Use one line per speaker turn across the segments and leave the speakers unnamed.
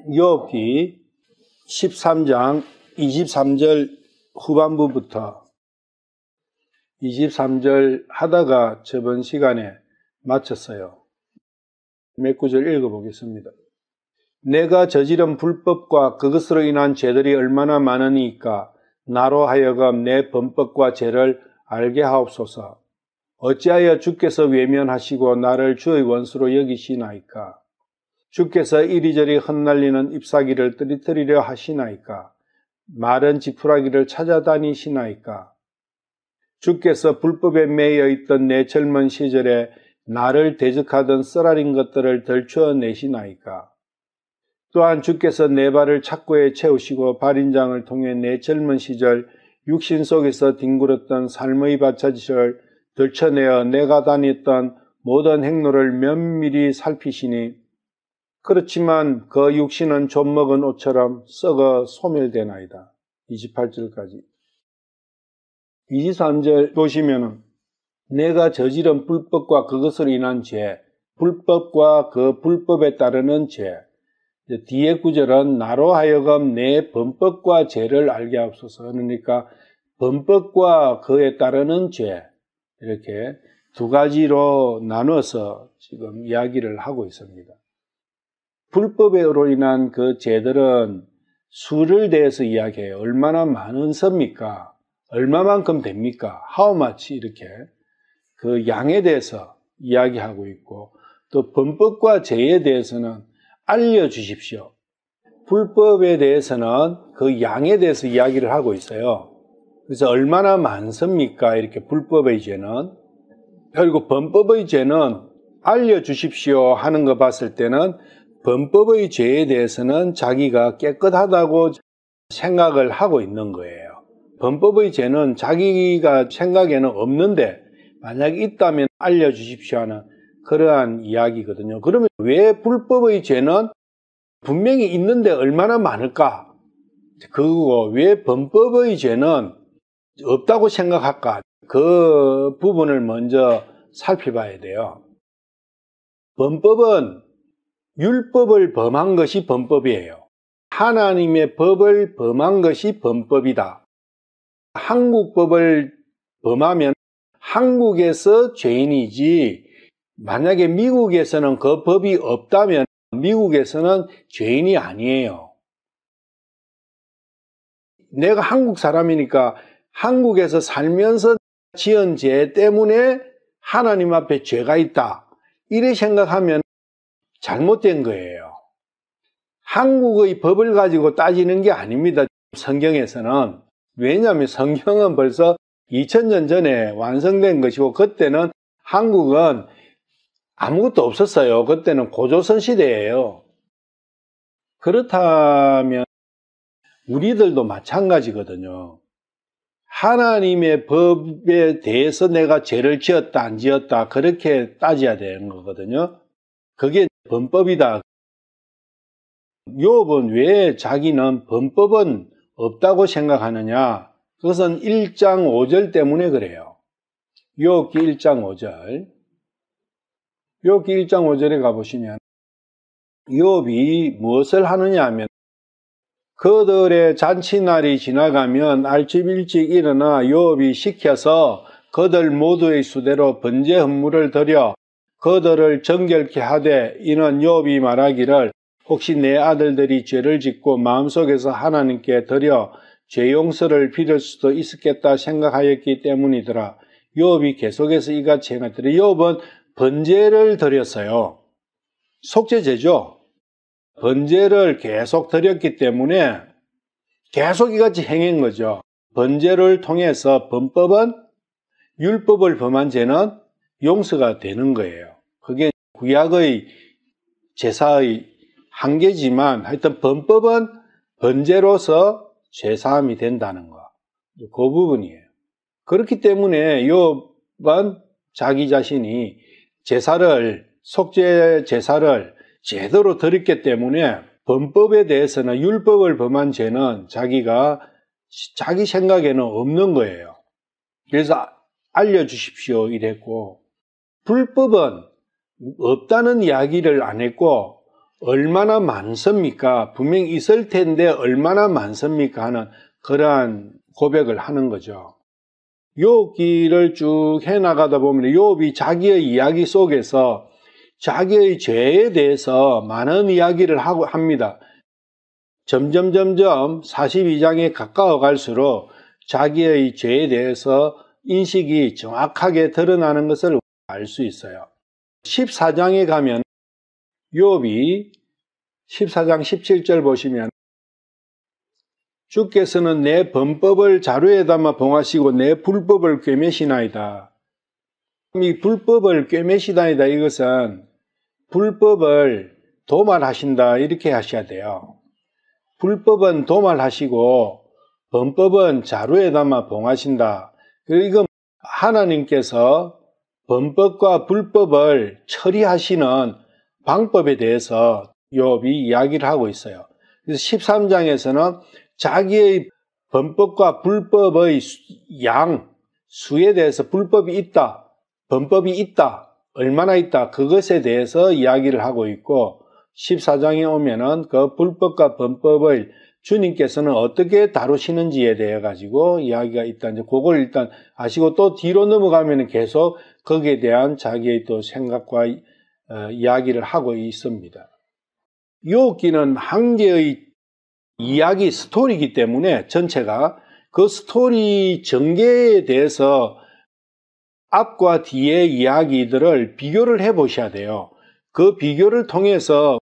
욥기 13장 23절 후반부부터 23절 하다가 저번 시간에 마쳤어요. 몇 구절 읽어보겠습니다. 내가 저지른 불법과 그것으로 인한 죄들이 얼마나 많으니까 나로 하여금 내 범법과 죄를 알게 하옵소서. 어찌하여 주께서 외면하시고 나를 주의 원수로 여기시나이까? 주께서 이리저리 흩날리는 잎사귀를 떨어뜨리려 하시나이까? 마른 지푸라기를 찾아다니시나이까? 주께서 불법에 매여 있던 내 젊은 시절에 나를 대적하던 쓰라린 것들을 덜추어내시나이까? 또한 주께서 내 발을 착고에 채우시고 발인장을 통해 내 젊은 시절 육신 속에서 뒹굴었던 삶의 받쳐짓을 들춰내어 내가 다녔던 모든 행로를 면밀히 살피시니 그렇지만 그 육신은 좀 먹은 옷처럼 썩어 소멸되나이다. 28절까지. 23절 보시면은 내가 저지른 불법과 그것으로 인한 죄, 불법과 그 불법에 따르는 죄. 뒤에 구절은 나로 하여금 내 범법과 죄를 알게 하옵소서. 그러니까 범법과 그에 따르는 죄, 이렇게 두 가지로 나눠서 지금 이야기를 하고 있습니다. 불법으로 인한 그 죄들은 수를 대해서 이야기해요. 얼마나 많은 섭니까? 얼마만큼 됩니까? How much? 이렇게 그 양에 대해서 이야기하고 있고, 또 범법과 죄에 대해서는 알려주십시오. 불법에 대해서는 그 양에 대해서 이야기를 하고 있어요. 그래서 얼마나 많습니까? 이렇게 불법의 죄는. 그리고 범법의 죄는 알려주십시오 하는 거 봤을 때는 범법의 죄에 대해서는 자기가 깨끗하다고 생각을 하고 있는 거예요. 범법의 죄는 자기가 생각에는 없는데 만약 있다면 알려주십시오 하는 그러한 이야기거든요. 그러면 왜 불법의 죄는 분명히 있는데 얼마나 많을까? 그리고 왜 범법의 죄는 없다고 생각할까? 그 부분을 먼저 살펴봐야 돼요. 범법은 율법을 범한 것이 범법이에요. 하나님의 법을 범한 것이 범법이다. 한국법을 범하면 한국에서 죄인이지, 만약에 미국에서는 그 법이 없다면 미국에서는 죄인이 아니에요. 내가 한국 사람이니까 한국에서 살면서 지은 죄 때문에 하나님 앞에 죄가 있다, 이래 생각하면 잘못된 거예요. 한국의 법을 가지고 따지는 게 아닙니다. 성경에서는. 왜냐하면 성경은 벌써 2000년 전에 완성된 것이고, 그때는 한국은 아무것도 없었어요. 그때는 고조선 시대예요. 그렇다면 우리들도 마찬가지거든요. 하나님의 법에 대해서 내가 죄를 지었다 안 지었다 그렇게 따져야 되는 거거든요. 그게 범법이다. 욥은 왜 자기는 범법은 없다고 생각하느냐? 그것은 1장 5절 때문에 그래요. 욥기 1장 5절. 욥기 1장 5절에 가보시면 욥이 무엇을 하느냐 하면, 그들의 잔치날이 지나가면 알집 일찍 일어나 욥이 시켜서 그들 모두의 수대로 번제 헌물을 드려 그들을 정결케 하되, 이는 욥이 말하기를 혹시 내 아들들이 죄를 짓고 마음속에서 하나님께 드려 죄 용서를 빌을 수도 있었겠다 생각하였기 때문이더라. 욥이 계속해서 이같이 행하더라. 욥은 번제를 드렸어요. 속죄제죠. 번제를 계속 드렸기 때문에 계속 이같이 행한 거죠. 번제를 통해서 범법은, 율법을 범한 죄는 용서가 되는 거예요. 그게 구약의 제사의 한계지만 하여튼 범법은 번제로서 죄사함이 된다는 거. 그 부분이에요. 그렇기 때문에 욥은 자기 자신이 제사를, 속죄 제사를 제대로 드렸기 때문에 범법에 대해서는, 율법을 범한 죄는 자기 생각에는 없는 거예요. 그래서 알려주십시오 이랬고, 불법은 없다는 이야기를 안 했고, 얼마나 많습니까? 분명히 있을 텐데 얼마나 많습니까? 하는 그러한 고백을 하는 거죠. 욥기를 쭉 해나가다 보면 욥이 자기의 이야기 속에서 자기의 죄에 대해서 많은 이야기를 합니다. 점점 42장에 가까워 갈수록 자기의 죄에 대해서 인식이 정확하게 드러나는 것을 알 수 있어요. 14장에 가면 욥이 14장 17절 보시면 주께서는 내 범법을 자루에 담아 봉하시고 내 불법을 꿰매시나이다. 이 불법을 꿰매시나이다, 이것은 불법을 도말하신다, 이렇게 하셔야 돼요. 불법은 도말하시고 범법은 자루에 담아 봉하신다. 이거 하나님께서 범법과 불법을 처리하시는 방법에 대해서 욥이 이야기를 하고 있어요. 그래서 13장에서는 자기의 범법과 불법의 수에 대해서 불법이 있다, 범법이 있다, 얼마나 있다, 그것에 대해서 이야기를 하고 있고, 14장에 오면은 그 불법과 범법을 주님께서는 어떻게 다루시는지에 대해 가지고 이야기가 있다. 이제 그걸 일단 아시고 또 뒤로 넘어가면은 계속 거기에 대한 자기의 또 생각과 이야기를 하고 있습니다. 욥기는 한 개의 이야기 스토리이기 때문에 전체가 그 스토리 전개에 대해서 앞과 뒤의 이야기들을 비교를 해 보셔야 돼요. 그 비교를 통해서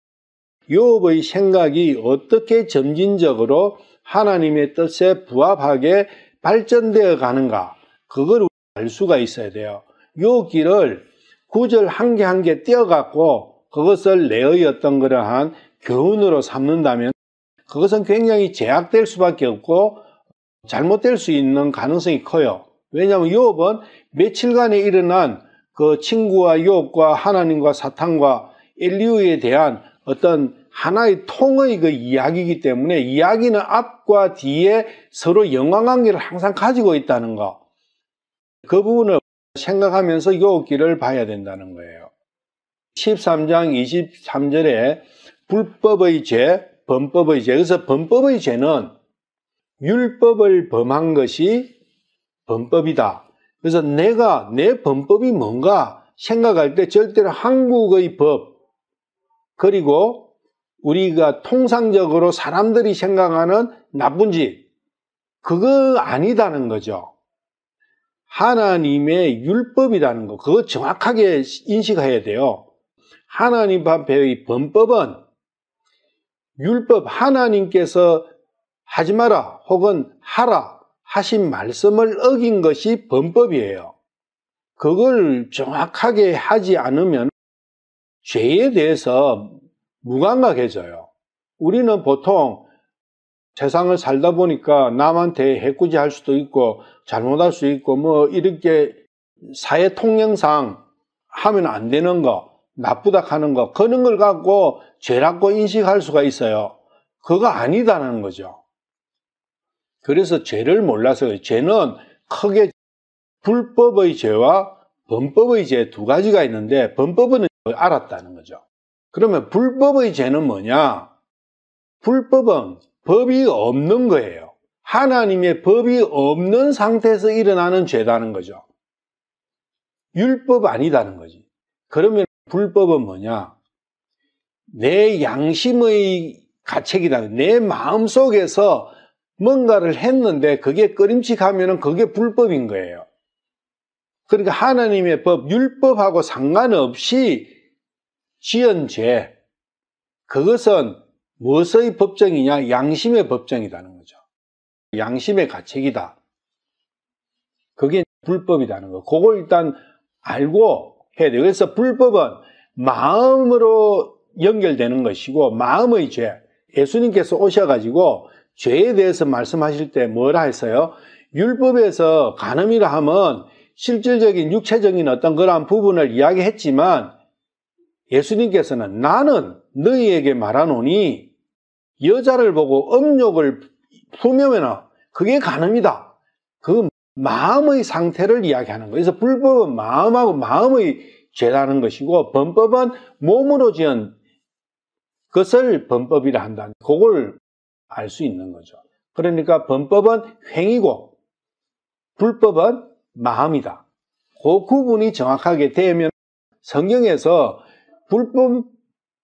욥의 생각이 어떻게 점진적으로 하나님의 뜻에 부합하게 발전되어 가는가, 그걸 알 수가 있어야 돼요. 욥기를 구절 한 개 한 개 떼어갖고 그것을 내의 어떤 그러한 교훈으로 삼는다면 그것은 굉장히 제약될 수밖에 없고 잘못될 수 있는 가능성이 커요. 왜냐하면 욥은 며칠간에 일어난 그 친구와 욥과 하나님과 사탄과 엘리후에 대한 어떤 하나의 통의 그 이야기이기 때문에 이야기는 앞과 뒤에 서로 연관관계를 항상 가지고 있다는 거, 그 부분을 생각하면서 욥기를 봐야 된다는 거예요. 13장 23절에 불법의 죄, 범법의 죄. 그래서 범법의 죄는 율법을 범한 것이 범법이다. 그래서 내가 내 범법이 뭔가 생각할 때 절대로 한국의 법, 그리고 우리가 통상적으로 사람들이 생각하는 나쁜 짓, 그거 아니다는 거죠. 하나님의 율법이라는 거, 그거 정확하게 인식해야 돼요. 하나님 앞에의 범법은 율법, 하나님께서 하지 마라 혹은 하라 하신 말씀을 어긴 것이 범법이에요. 그걸 정확하게 하지 않으면 죄에 대해서 무감각해져요. 우리는 보통 세상을 살다 보니까 남한테 해코지 할 수도 있고 잘못할 수 있고 뭐 이렇게 사회 통념상 하면 안 되는 거, 나쁘다 하는 거, 그런 걸 갖고 죄라고 인식할 수가 있어요. 그거 아니다라는 거죠. 그래서 죄를 몰라서 죄는 크게 불법의 죄와 범법의 죄 두 가지가 있는데 범법은 알았다는 거죠. 그러면 불법의 죄는 뭐냐? 불법은 법이 없는 거예요. 하나님의 법이 없는 상태에서 일어나는 죄다는 거죠. 율법 아니다는 거지. 그러면 불법은 뭐냐? 내 양심의 가책이다. 내 마음속에서 뭔가를 했는데 그게 꺼림칙하면 그게 불법인 거예요. 그러니까 하나님의 법, 율법하고 상관없이 지은 죄, 그것은 무엇의 법정이냐? 양심의 법정이라는 거죠. 양심의 가책이다. 그게 불법이라는 거. 그걸 일단 알고 해야 돼요. 그래서 불법은 마음으로 연결되는 것이고 마음의 죄. 예수님께서 오셔가지고 죄에 대해서 말씀하실 때 뭐라 했어요? 율법에서 간음이라 하면 실질적인 육체적인 어떤 그러한 부분을 이야기했지만 예수님께서는 나는 너희에게 말하노니 여자를 보고 음욕을 품으면 그게 간음이다. 그 마음의 상태를 이야기하는 거예요. 그래서 불법은 마음하고 마음의 죄라는 것이고 범법은 몸으로 지은 그것을 범법이라 한다. 그걸 알 수 있는 거죠. 그러니까 범법은 행위고 불법은 마음이다. 그 구분이 정확하게 되면 성경에서 불법,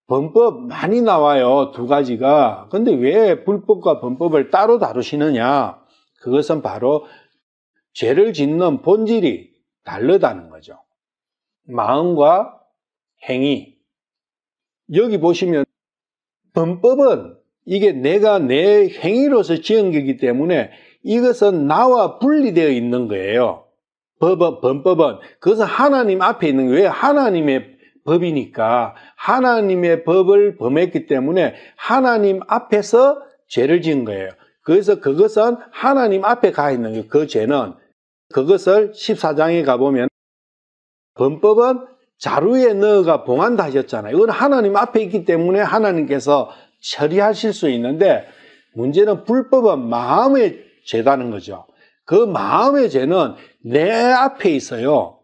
범법 많이 나와요. 두 가지가. 근데 왜 불법과 범법을 따로 다루시느냐? 그것은 바로 죄를 짓는 본질이 다르다는 거죠. 마음과 행위. 여기 보시면 범법은 이게 내가 내 행위로서 지은 거기 때문에 이것은 나와 분리되어 있는 거예요. 범법은 그것은 하나님 앞에 있는 거예요. 왜? 하나님의 법이니까 하나님의 법을 범했기 때문에 하나님 앞에서 죄를 지은 거예요. 그래서 그것은 하나님 앞에 가 있는 거예요. 그 죄는. 그것을 14장에 가보면 범법은 자루에 넣어가 봉한다 하셨잖아요. 이건 하나님 앞에 있기 때문에 하나님께서 처리하실 수 있는데 문제는 불법은 마음의 죄다는 거죠. 그 마음의 죄는 내 앞에 있어요.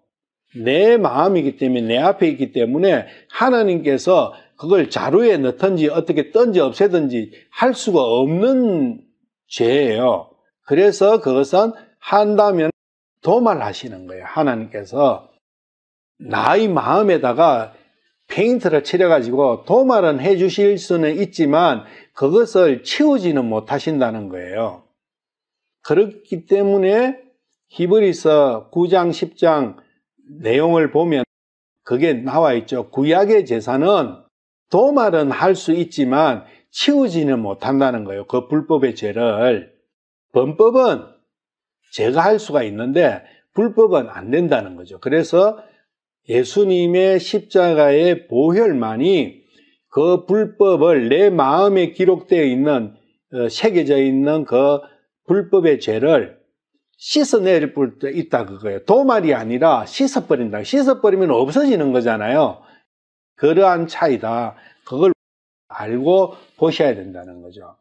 내 마음이기 때문에 내 앞에 있기 때문에 하나님께서 그걸 자루에 넣든지 어떻게 던지 없애든지 할 수가 없는 죄예요. 그래서 그것은 한다면 도말하시는 거예요. 하나님께서 나의 마음에다가 페인트를 칠해가지고 도말은 해주실 수는 있지만 그것을 치우지는 못하신다는 거예요. 그렇기 때문에 히브리서 9장 10장 내용을 보면 그게 나와 있죠. 구약의 제사는 도말은 할 수 있지만 치우지는 못한다는 거예요. 그 불법의 죄를. 범법은 제가 할 수가 있는데 불법은 안 된다는 거죠. 그래서 예수님의 십자가의 보혈만이 그 불법을 내 마음에 기록되어 있는 새겨져 있는 그 불법의 죄를 씻어내릴 수 있다 그거예요. 도말이 아니라 씻어버린다. 씻어버리면 없어지는 거잖아요. 그러한 차이다. 그걸 알고 보셔야 된다는 거죠.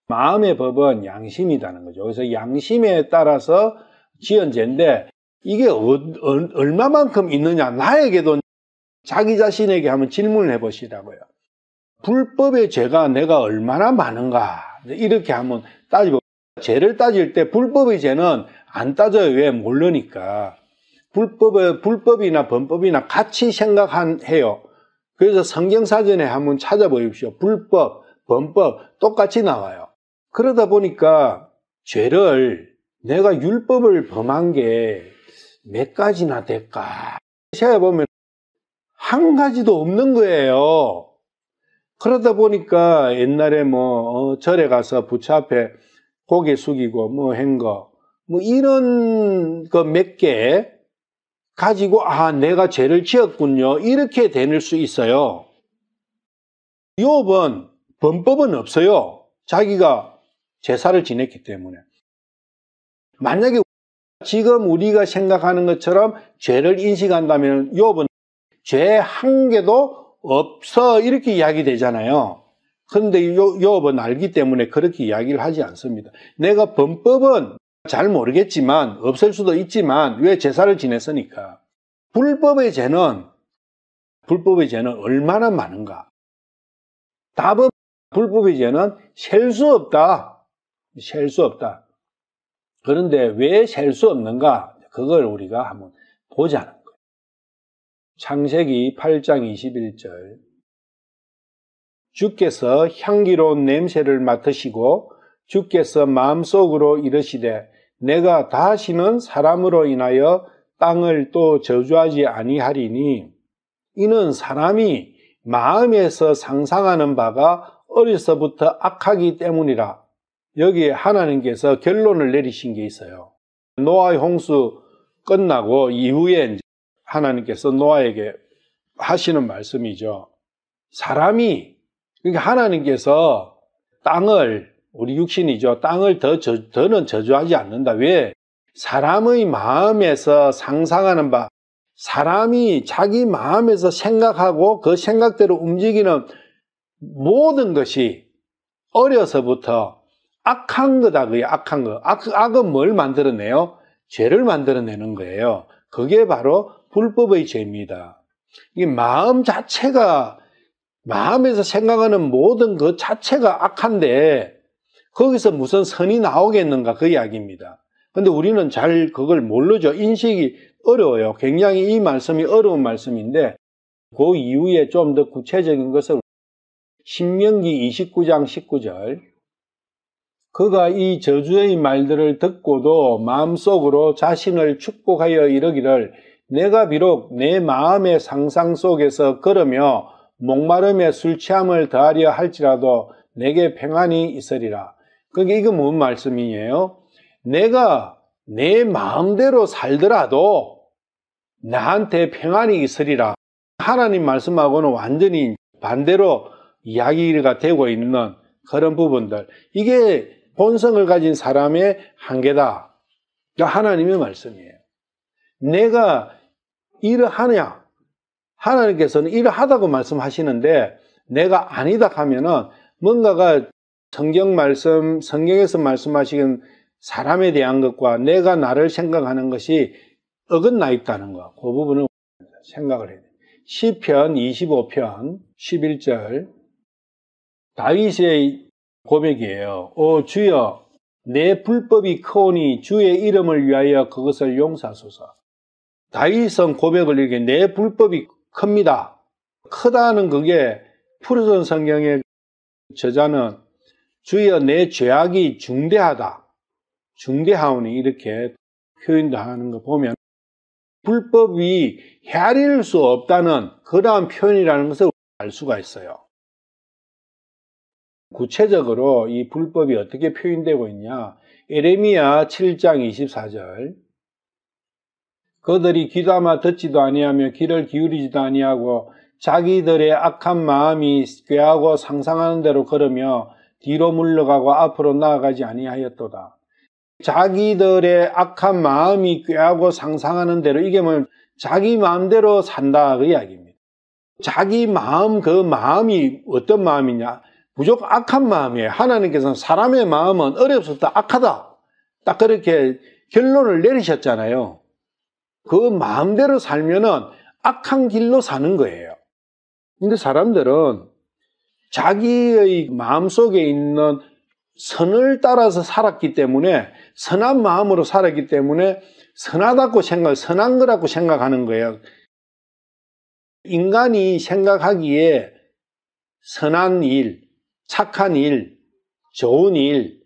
마음의 법은 양심이라는 거죠. 그래서 양심에 따라서 지은 죄인데 이게 얼마만큼 있느냐. 나에게도 자기 자신에게 한번 질문을 해보시라고요. 불법의 죄가 내가 얼마나 많은가. 이렇게 한번 따지고 죄를 따질 때 불법의 죄는 안 따져요. 왜? 모르니까. 불법이나 범법이나 같이 생각해요. 그래서 성경사전에 한번 찾아보십시오. 불법, 범법 똑같이 나와요. 그러다 보니까 죄를 내가 율법을 범한 게 몇 가지나 될까? 생각해보면 한 가지도 없는 거예요. 그러다 보니까 옛날에 절에 가서 부처 앞에 고개 숙이고 한 거, 이런 거 몇 개 가지고, 내가 죄를 지었군요. 이렇게 되는 수 있어요. 욥은 범법은 없어요. 자기가 제사를 지냈기 때문에. 만약에 지금 우리가 생각하는 것처럼 죄를 인식한다면 욥은 죄 한 개도 없어 이렇게 이야기되잖아요. 그런데 욥은 알기 때문에 그렇게 이야기를 하지 않습니다. 내가 범법은 잘 모르겠지만 없을 수도 있지만 왜 제사를 지냈으니까. 불법의 죄는 얼마나 많은가? 답은 불법의 죄는 셀 수 없다. 셀 수 없다. 그런데 왜 셀 수 없는가? 그걸 우리가 한번 보자는 거예요. 창세기 8장 21절. 주께서 향기로운 냄새를 맡으시고 주께서 마음속으로 이르시되 내가 다시는 사람으로 인하여 땅을 또 저주하지 아니하리니 이는 사람이 마음에서 상상하는 바가 어려서부터 악하기 때문이라. 여기에 하나님께서 결론을 내리신 게 있어요. 노아의 홍수 끝나고 이후에 하나님께서 노아에게 하시는 말씀이죠. 사람이, 그러니까 하나님께서 땅을, 우리 육신이죠. 땅을 더는 저주하지 않는다. 왜? 사람의 마음에서 상상하는 바, 사람이 자기 마음에서 생각하고 그 생각대로 움직이는 모든 것이 어려서부터 악한 거다. 그게 악한 거. 악은 뭘 만들어내요? 죄를 만들어내는 거예요. 그게 바로 불법의 죄입니다. 이 마음 자체가 마음에서 생각하는 모든 그 자체가 악한데 거기서 무슨 선이 나오겠는가 그 이야기입니다. 근데 우리는 잘 그걸 모르죠. 인식이 어려워요. 굉장히 이 말씀이 어려운 말씀인데 그 이후에 좀 더 구체적인 것을 신명기 29장 19절 그가 이 저주의 말들을 듣고도 마음속으로 자신을 축복하여 이르기를 내가 비록 내 마음의 상상 속에서 걸으며 목마름에 술 취함을 더하려 할지라도 내게 평안이 있으리라. 그게 이거 뭔 말씀이에요? 내가 내 마음대로 살더라도 나한테 평안이 있으리라. 하나님 말씀하고는 완전히 반대로 이야기가 되고 있는 그런 부분들. 이게 본성을 가진 사람의 한계다. 하나님의 말씀이에요. 내가 이러하냐? 하나님께서는 이러하다고 말씀하시는데 내가 아니다 하면은 뭔가가 성경에서 말씀하시는 사람에 대한 것과 내가 나를 생각하는 것이 어긋나 있다는 거. 그 부분을 생각을 해야 돼요. 시편 25편 11절 다윗의 고백이에요. 오 주여 내 불법이 크오니 주의 이름을 위하여 그것을 용서하소서. 다윗은 고백을 이렇게 내 불법이 큽니다. 크다는 그게 푸르른 성경의 저자는 주여 내 죄악이 중대하다. 중대하오니 이렇게 표현도 하는 거 보면 불법이 헤아릴 수 없다는 그러한 표현이라는 것을 알 수가 있어요. 구체적으로 이 불법이 어떻게 표현되고 있냐? 에레미야 7장 24절 그들이 귀담아 듣지도 아니하며 귀를 기울이지도 아니하고 자기들의 악한 마음이 꾀하고 상상하는 대로 걸으며 뒤로 물러가고 앞으로 나아가지 아니하였도다. 자기들의 악한 마음이 꾀하고 상상하는 대로 이게 뭐 자기 마음대로 산다 그 이야기입니다. 자기 마음 그 마음이 어떤 마음이냐? 무조건 악한 마음이에요. 하나님께서는 사람의 마음은 어려서부터 악하다. 딱 그렇게 결론을 내리셨잖아요. 그 마음대로 살면은 악한 길로 사는 거예요. 근데 사람들은 자기의 마음속에 있는 선을 따라서 살았기 때문에 선한 마음으로 살았기 때문에 선하다고 선한 거라고 생각하는 거예요. 인간이 생각하기에 선한 일, 착한 일, 좋은 일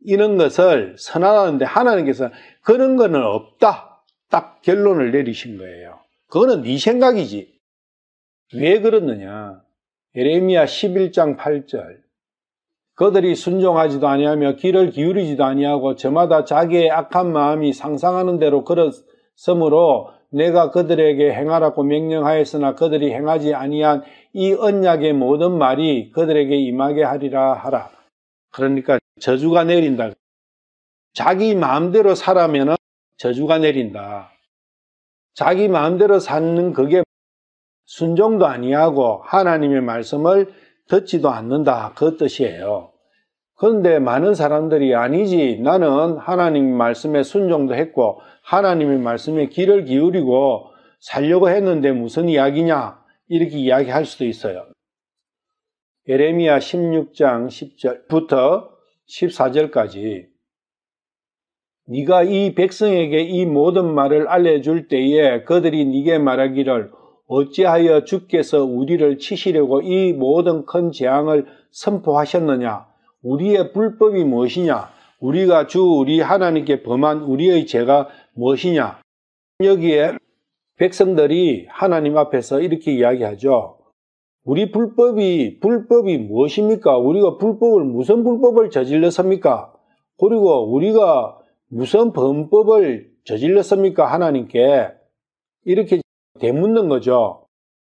이런 것을 선하다는데 하나님께서 그런 거는 없다. 딱 결론을 내리신 거예요. 그거는 네 생각이지. 왜 그러느냐? 예레미야 11장 8절 그들이 순종하지도 아니하며 귀를 기울이지도 아니하고 저마다 자기의 악한 마음이 상상하는 대로 걸었으므로 내가 그들에게 행하라고 명령하였으나 그들이 행하지 아니한 이 언약의 모든 말이 그들에게 임하게 하리라 하라. 그러니까 저주가 내린다. 자기 마음대로 살아면은 저주가 내린다. 자기 마음대로 사는 그게 순종도 아니하고 하나님의 말씀을 듣지도 않는다. 그 뜻이에요. 그런데 많은 사람들이 아니지 나는 하나님 말씀에 순종도 했고 하나님의 말씀에 귀를 기울이고 살려고 했는데 무슨 이야기냐 이렇게 이야기할 수도 있어요. 예레미야 16장 10절부터 14절까지 네가 이 백성에게 이 모든 말을 알려줄 때에 그들이 네게 말하기를 어찌하여 주께서 우리를 치시려고 이 모든 큰 재앙을 선포하셨느냐? 우리의 불법이 무엇이냐? 우리가 우리 하나님께 범한 우리의 죄가 무엇이냐? 여기에 백성들이 하나님 앞에서 이렇게 이야기하죠. 우리 불법이 무엇입니까? 우리가 무슨 불법을 저질렀습니까? 그리고 우리가 무슨 범법을 저질렀습니까? 하나님께 이렇게 되묻는 거죠.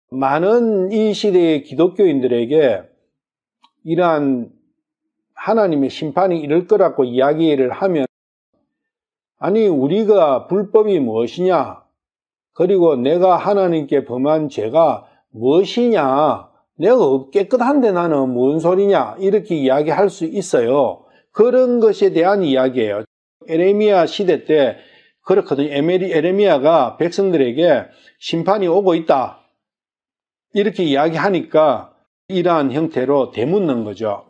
많은 이 시대의 기독교인들에게 이러한 하나님의 심판이 이럴 거라고 이야기를 하면 아니 우리가 불법이 무엇이냐? 그리고 내가 하나님께 범한 죄가 무엇이냐? 내가 깨끗한데 나는 뭔 소리냐? 이렇게 이야기할 수 있어요. 그런 것에 대한 이야기예요. 에레미야 시대 때 그렇거든요. 에레미야가 백성들에게 심판이 오고 있다. 이렇게 이야기하니까 이러한 형태로 되묻는 거죠.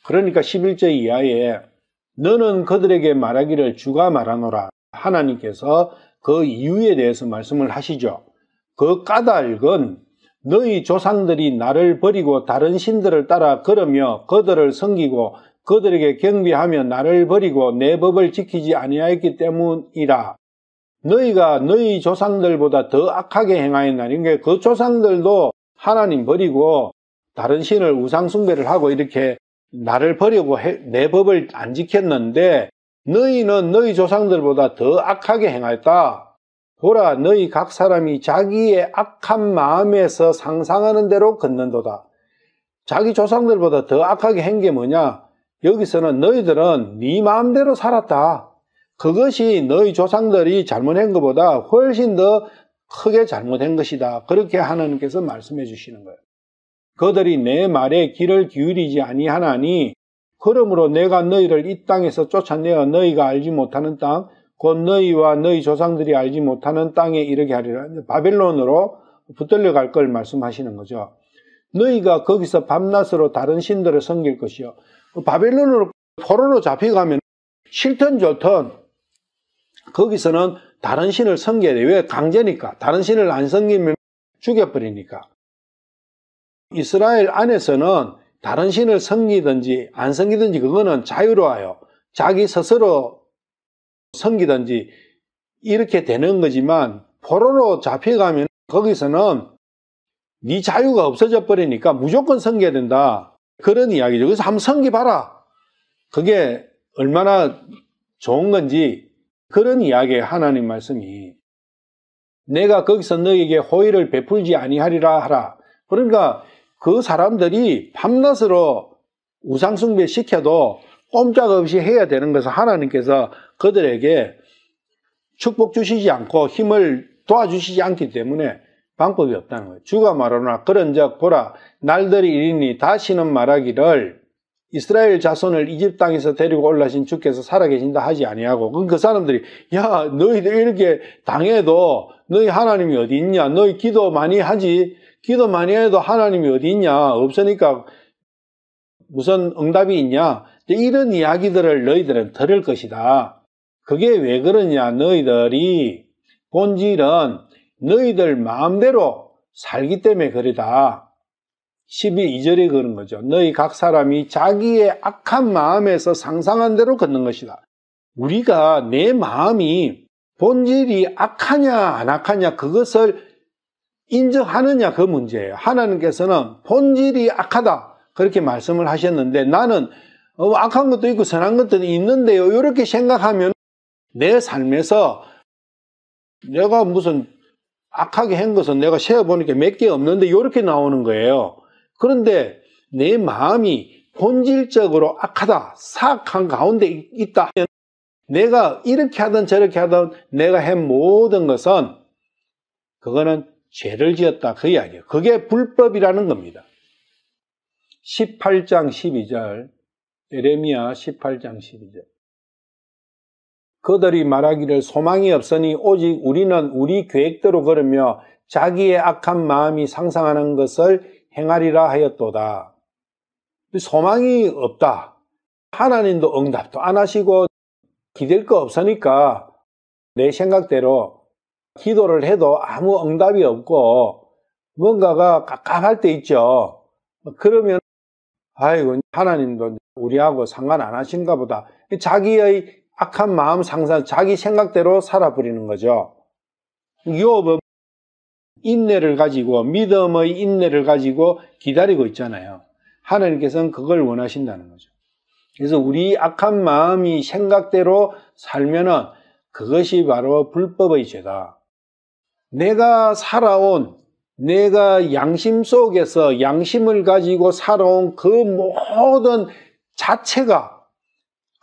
그러니까 11절 이하에 너는 그들에게 말하기를 주가 말하노라. 하나님께서 그 이유에 대해서 말씀을 하시죠. 그 까닭은 너희 조상들이 나를 버리고 다른 신들을 따라 걸으며 그들을 섬기고 그들에게 경배하며 나를 버리고 내 법을 지키지 아니하였기 때문이라. 너희가 너희 조상들보다 더 악하게 행하였나니, 그러니까 그 조상들도 하나님 버리고 다른 신을 우상 숭배를 하고 이렇게 나를 버리고 내 법을 안 지켰는데 너희는 너희 조상들보다 더 악하게 행하였다. 보라, 너희 각 사람이 자기의 악한 마음에서 상상하는 대로 걷는도다. 자기 조상들보다 더 악하게 한 게 뭐냐? 여기서는 너희들은 네 마음대로 살았다. 그것이 너희 조상들이 잘못한 것보다 훨씬 더 크게 잘못한 것이다. 그렇게 하나님께서 말씀해 주시는 거예요. 그들이 내 말에 귀를 기울이지 아니하나니 그러므로 내가 너희를 이 땅에서 쫓아내어 너희가 알지 못하는 땅, 곧 너희와 너희 조상들이 알지 못하는 땅에 이르게 하리라. 바벨론으로 붙들려 갈 걸 말씀하시는 거죠. 너희가 거기서 밤낮으로 다른 신들을 섬길 것이요. 바벨론으로 포로로 잡혀가면 싫든 좋든 거기서는 다른 신을 섬겨야 돼. 왜? 강제니까. 다른 신을 안 섬기면 죽여버리니까. 이스라엘 안에서는 다른 신을 섬기든지 안 섬기든지 그거는 자유로워요. 자기 스스로 섬기든지 이렇게 되는 거지만 포로로 잡혀가면 거기서는 네 자유가 없어져 버리니까 무조건 섬겨야 된다. 그런 이야기죠. 그래서 한번 섬겨봐라. 그게 얼마나 좋은 건지 그런 이야기예요. 하나님 말씀이. 내가 거기서 너에게 호의를 베풀지 아니하리라 하라. 그러니까 그 사람들이 밤낮으로 우상숭배 시켜도 꼼짝없이 해야 되는 것을 하나님께서 그들에게 축복 주시지 않고 힘을 도와주시지 않기 때문에 방법이 없다는 거예요. 주가 말하노라. 그런즉 보라, 날들이 이르니 다시는 말하기를 이스라엘 자손을 이집 땅에서 데리고 올라신 주께서 살아계신다 하지 아니하고, 그 사람들이 야, 너희들 이렇게 당해도 너희 하나님이 어디 있냐? 너희 기도 많이 하지? 기도 많이 해도 하나님이 어디 있냐? 없으니까 무슨 응답이 있냐? 이런 이야기들을 너희들은 들을 것이다. 그게 왜 그러냐? 너희들이 본질은 너희들 마음대로 살기 때문에 그러다. 12절에 그런 거죠. 너희 각 사람이 자기의 악한 마음에서 상상한 대로 걷는 것이다. 우리가 내 마음이 본질이 악하냐 안 악하냐 그것을 인정하느냐 그 문제예요. 하나님께서는 본질이 악하다 그렇게 말씀을 하셨는데 나는 악한 것도 있고 선한 것도 있는데요. 이렇게 생각하면 내 삶에서 내가 무슨 악하게 한 것은 내가 세어보니까 몇 개 없는데 이렇게 나오는 거예요. 그런데 내 마음이 본질적으로 악하다, 사악한 가운데 있다. 내가 이렇게 하든 저렇게 하든 내가 한 모든 것은 그거는 죄를 지었다 그 이야기예요. 그게 불법이라는 겁니다. 18장 12절 예레미야 18장 12절 그들이 말하기를 소망이 없으니 오직 우리는 우리 계획대로 걸으며 자기의 악한 마음이 상상하는 것을 행하리라 하였도다. 소망이 없다. 하나님도 응답도 안 하시고 기댈 거 없으니까 내 생각대로 기도를 해도 아무 응답이 없고 뭔가가 깝깝할 때 있죠. 그러면 아이고 하나님도 우리하고 상관 안 하신가 보다. 자기의 악한 마음 상상, 자기 생각대로 살아버리는 거죠. 욥은 인내를 가지고 믿음의 인내를 가지고 기다리고 있잖아요. 하나님께서는 그걸 원하신다는 거죠. 그래서 우리 악한 마음이 생각대로 살면은 그것이 바로 불법의 죄다. 내가 살아온 내가 양심 속에서 양심을 가지고 살아온 그 모든 자체가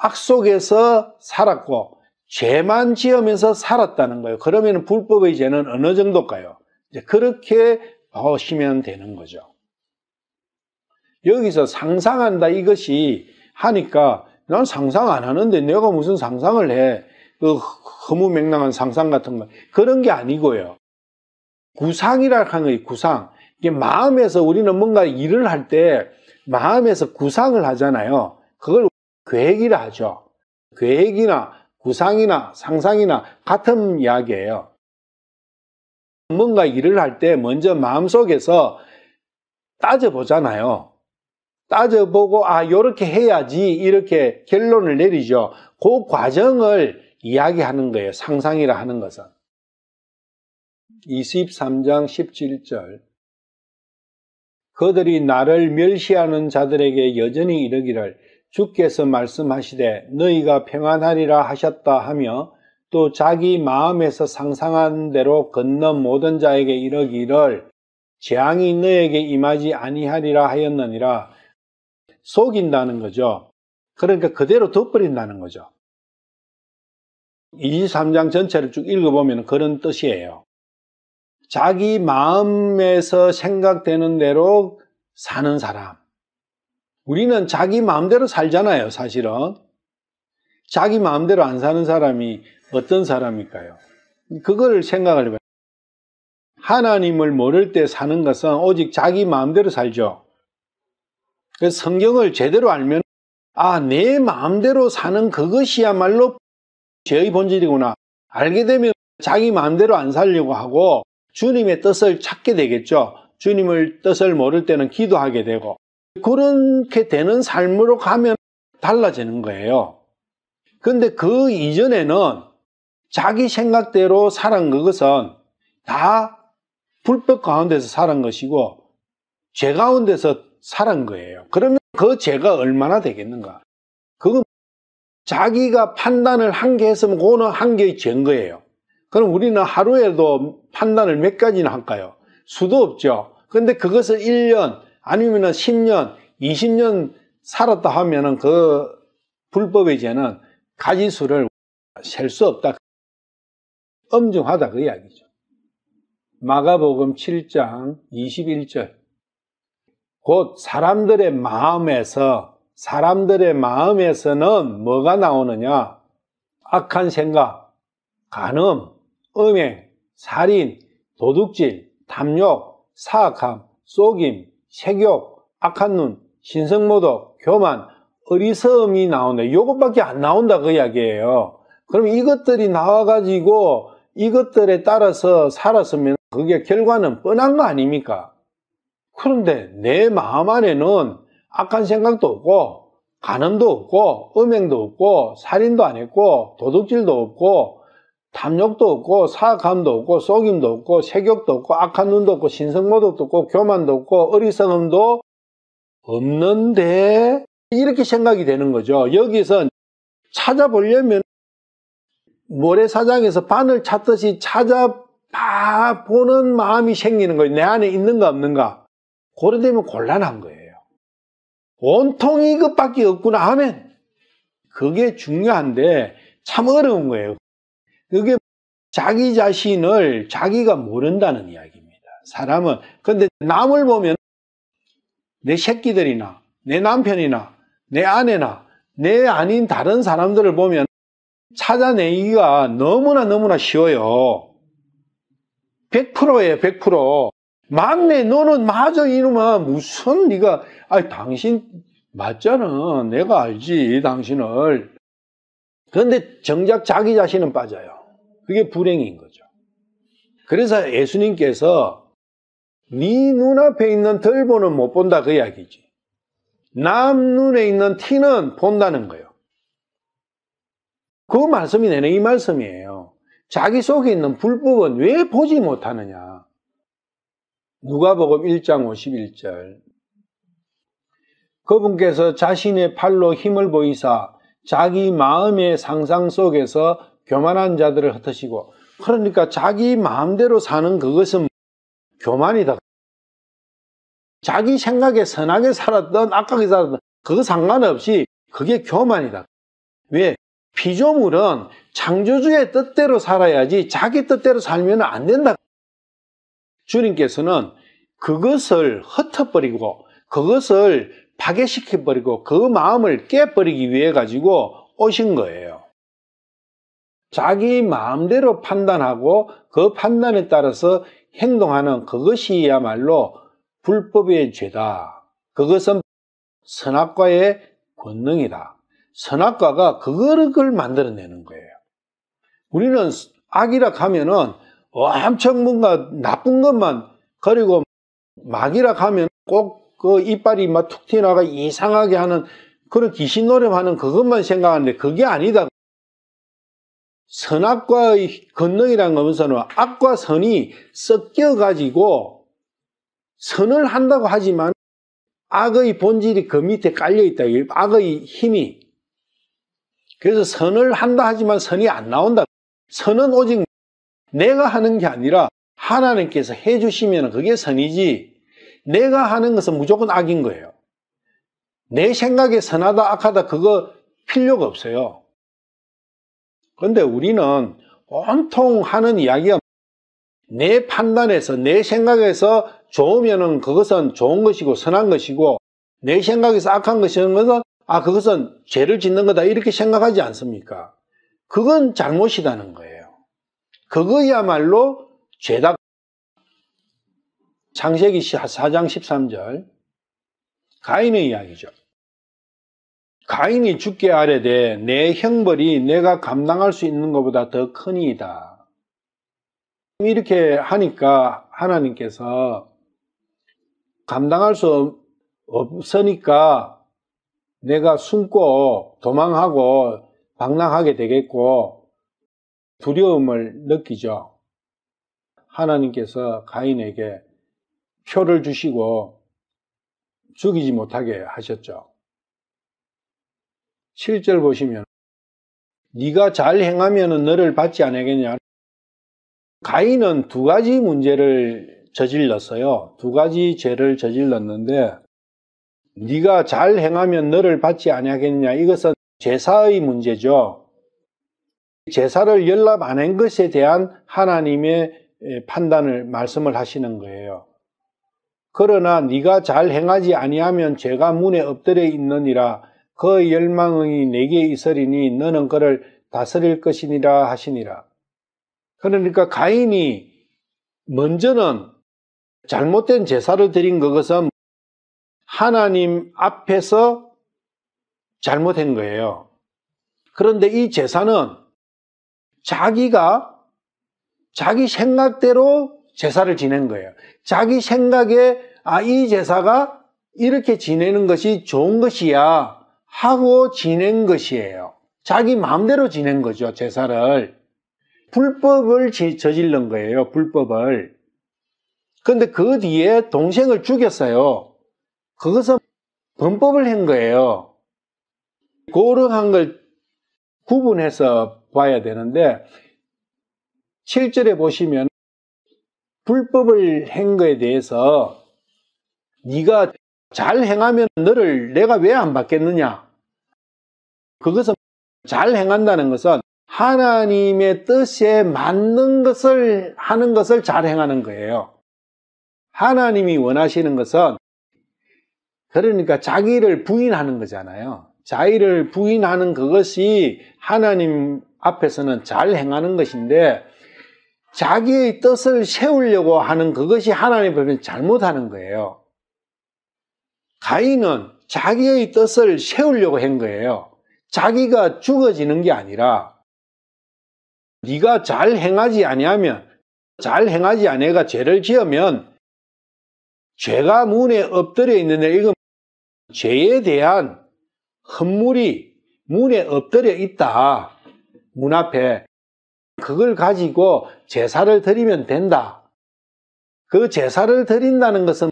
악 속에서 살았고 죄만 지으면서 살았다는 거예요. 그러면 불법의 죄는 어느 정도일까요? 이제 그렇게 보시면 되는 거죠. 여기서 상상한다 이것이 하니까 난 상상 안 하는데 내가 무슨 상상을 해. 그 허무맹랑한 상상 같은 거. 그런 게 아니고요. 구상이라 하는 거예요. 구상. 이게 마음에서 우리는 뭔가 일을 할 때 마음에서 구상을 하잖아요. 그걸 계획이라 하죠. 계획이나 구상이나 상상이나 같은 이야기예요. 뭔가 일을 할 때 먼저 마음속에서 따져보잖아요. 따져보고 요렇게 해야지 이렇게 결론을 내리죠. 그 과정을 이야기하는 거예요. 상상이라 하는 것은. 23장 17절. 그들이 나를 멸시하는 자들에게 여전히 이르기를 주께서 말씀하시되 너희가 평안하리라 하셨다 하며 또 자기 마음에서 상상한 대로 건너 모든 자에게 이르기를 재앙이 너에게 임하지 아니하리라 하였느니라. 속인다는 거죠. 그러니까 그대로 덮어버린다는 거죠. 23장 전체를 쭉 읽어보면 그런 뜻이에요. 자기 마음에서 생각되는 대로 사는 사람. 우리는 자기 마음대로 살잖아요, 사실은. 자기 마음대로 안 사는 사람이 어떤 사람일까요? 그걸 생각을 해봐요. 하나님을 모를 때 사는 것은 오직 자기 마음대로 살죠. 그래서 성경을 제대로 알면 내 마음대로 사는 그것이야말로 죄의 본질이구나. 알게 되면 자기 마음대로 안 살려고 하고 주님의 뜻을 찾게 되겠죠. 주님의 뜻을 모를 때는 기도하게 되고 그렇게 되는 삶으로 가면 달라지는 거예요. 그런데 그 이전에는 자기 생각대로 살은 그것은 다 불법 가운데서 살은 것이고 죄 가운데서 살은 거예요. 그러면 그 죄가 얼마나 되겠는가? 그건 자기가 판단을 한 개 했으면 그거는 한 개의 죄인 거예요. 그럼 우리는 하루에도 판단을 몇 가지나 할까요? 수도 없죠. 그런데 그것을 1년 아니면 10년, 20년 살았다 하면은 그 불법의 죄는 가지수를 셀 수 없다. 엄중하다 그 이야기죠. 마가복음 7장 21절. 곧 사람들의 마음에서는 뭐가 나오느냐? 악한 생각, 간음, 음행, 살인, 도둑질, 탐욕, 사악함, 속임, 색욕, 악한 눈, 신성모독, 교만, 어리석음이 나오네. 이것밖에 안 나온다 그 이야기예요. 그럼 이것들이 나와가지고 이것들에 따라서 살았으면 그게 결과는 뻔한 거 아닙니까? 그런데 내 마음 안에는 악한 생각도 없고 간음도 없고 음행도 없고 살인도 안 했고 도둑질도 없고 탐욕도 없고 사악함도 없고 속임도 없고 색욕도 없고 악한 눈도 없고 신성모독도 없고 교만도 없고 어리석음도 없는데 이렇게 생각이 되는 거죠. 여기서 찾아보려면 모래사장에서 바늘 찾듯이 찾아보는 마음이 생기는 거예요. 내 안에 있는가 없는가. 그래 되면 곤란한 거예요. 온통 이것밖에 없구나 하면 그게 중요한데 참 어려운 거예요. 그게 자기 자신을 자기가 모른다는 이야기입니다. 사람은. 근데 남을 보면 내 새끼들이나 내 남편이나 내 아내나 내 아닌 다른 사람들을 보면 찾아내기가 너무나 쉬워요. 100%예요, 100%. 맞네, 너는 맞아, 이놈아. 무슨 네가, 당신 맞잖아. 내가 알지, 당신을. 그런데 정작 자기 자신은 빠져요. 그게 불행인 거죠. 그래서 예수님께서 네 눈앞에 있는 덜보는 못 본다 그 이야기지. 남 눈에 있는 티는 본다는 거예요. 그 말씀이 내내 이 말씀이에요. 자기 속에 있는 불법은 왜 보지 못하느냐. 누가복음 1장 51절. 그분께서 자신의 팔로 힘을 보이사 자기 마음의 상상 속에서 교만한 자들을 흩으시고, 그러니까 자기 마음대로 사는 그것은 교만이다. 자기 생각에 선하게 살았던 악하게 살았던 그거 상관없이 그게 교만이다. 왜? 피조물은 창조주의 뜻대로 살아야지 자기 뜻대로 살면 안 된다. 주님께서는 그것을 흩어버리고 그것을 파괴시켜버리고 그 마음을 깨버리기 위해 가지고 오신 거예요. 자기 마음대로 판단하고 그 판단에 따라서 행동하는 그것이야말로 불법의 죄다. 그것은 선악과의 권능이다. 선악과가 그걸 만들어내는 거예요. 우리는 악이라 하면은 엄청 뭔가 나쁜 것만, 그리고 막이라 하면 꼭 그 이빨이 막 툭 튀어나가 이상하게 하는 그런 귀신 노름하는 그것만 생각하는데 그게 아니다. 선악과의 권능이라는 것은 악과 선이 섞여가지고 선을 한다고 하지만 악의 본질이 그 밑에 깔려있다. 악의 힘이. 그래서 선을 한다 하지만 선이 안 나온다. 선은 오직 내가 하는 게 아니라 하나님께서 해주시면 그게 선이지, 내가 하는 것은 무조건 악인 거예요. 내 생각에 선하다 악하다 그거 필요가 없어요. 그런데 우리는 온통 하는 이야기가 내 판단에서 내 생각에서 좋으면은 그것은 좋은 것이고 선한 것이고, 내 생각에서 악한 것은 그것은 죄를 짓는 거다 이렇게 생각하지 않습니까? 그건 잘못이라는 거예요. 그거야말로 죄다. 창세기 4장 13절 가인의 이야기죠. 가인이 죽게 아뢰되 내 형벌이 내가 감당할 수 있는 것보다 더 크니이다. 이렇게 하니까 하나님께서 감당할 수 없으니까 내가 숨고 도망하고 방랑하게 되겠고 두려움을 느끼죠. 하나님께서 가인에게 표를 주시고 죽이지 못하게 하셨죠. 7절 보시면 네가 잘 행하면 너를 받지 않겠냐. 가인은 두 가지 문제를 저질렀어요. 두 가지 죄를 저질렀는데 네가 잘 행하면 너를 받지 않겠냐. 이것은 제사의 문제죠. 제사를 연락 안 한 것에 대한 하나님의 판단을 말씀을 하시는 거예요. 그러나 네가 잘 행하지 아니하면 죄가 문에 엎드려 있느니라. 그 열망이 내게 있으리니 너는 그를 다스릴 것이니라 하시니라. 그러니까 가인이 먼저는 잘못된 제사를 드린 그것은 하나님 앞에서 잘못한 거예요. 그런데 이 제사는 자기가 자기 생각대로 제사를 지낸 거예요. 자기 생각에 이 제사가 이렇게 지내는 것이 좋은 것이야 하고 지낸 것이에요. 자기 마음대로 지낸 거죠, 제사를. 불법을 저지른 거예요, 불법을. 그런데 그 뒤에 동생을 죽였어요. 그것은 범법을 한 거예요. 그러한 걸 구분해서 봐야 되는데 7절에 보시면 불법을 한 거에 대해서 네가 잘 행하면 너를 내가 왜 안 받겠느냐. 그것은 잘 행한다는 것은 하나님의 뜻에 맞는 것을 하는 것을 잘 행하는 거예요. 하나님이 원하시는 것은 그러니까 자기를 부인하는 거잖아요. 자기를 부인하는 그것이 하나님 앞에서는 잘 행하는 것인데 자기의 뜻을 세우려고 하는 그것이 하나님 앞에서는 잘못하는 거예요. 가인은 자기의 뜻을 세우려고 한 거예요. 자기가 죽어지는 게 아니라 네가 잘 행하지 아니하면, 잘 행하지 아니가 죄를 지으면 죄가 문에 엎드려 있는데 이건 죄에 대한 헌물이 문에 엎드려 있다. 문 앞에. 그걸 가지고 제사를 드리면 된다. 그 제사를 드린다는 것은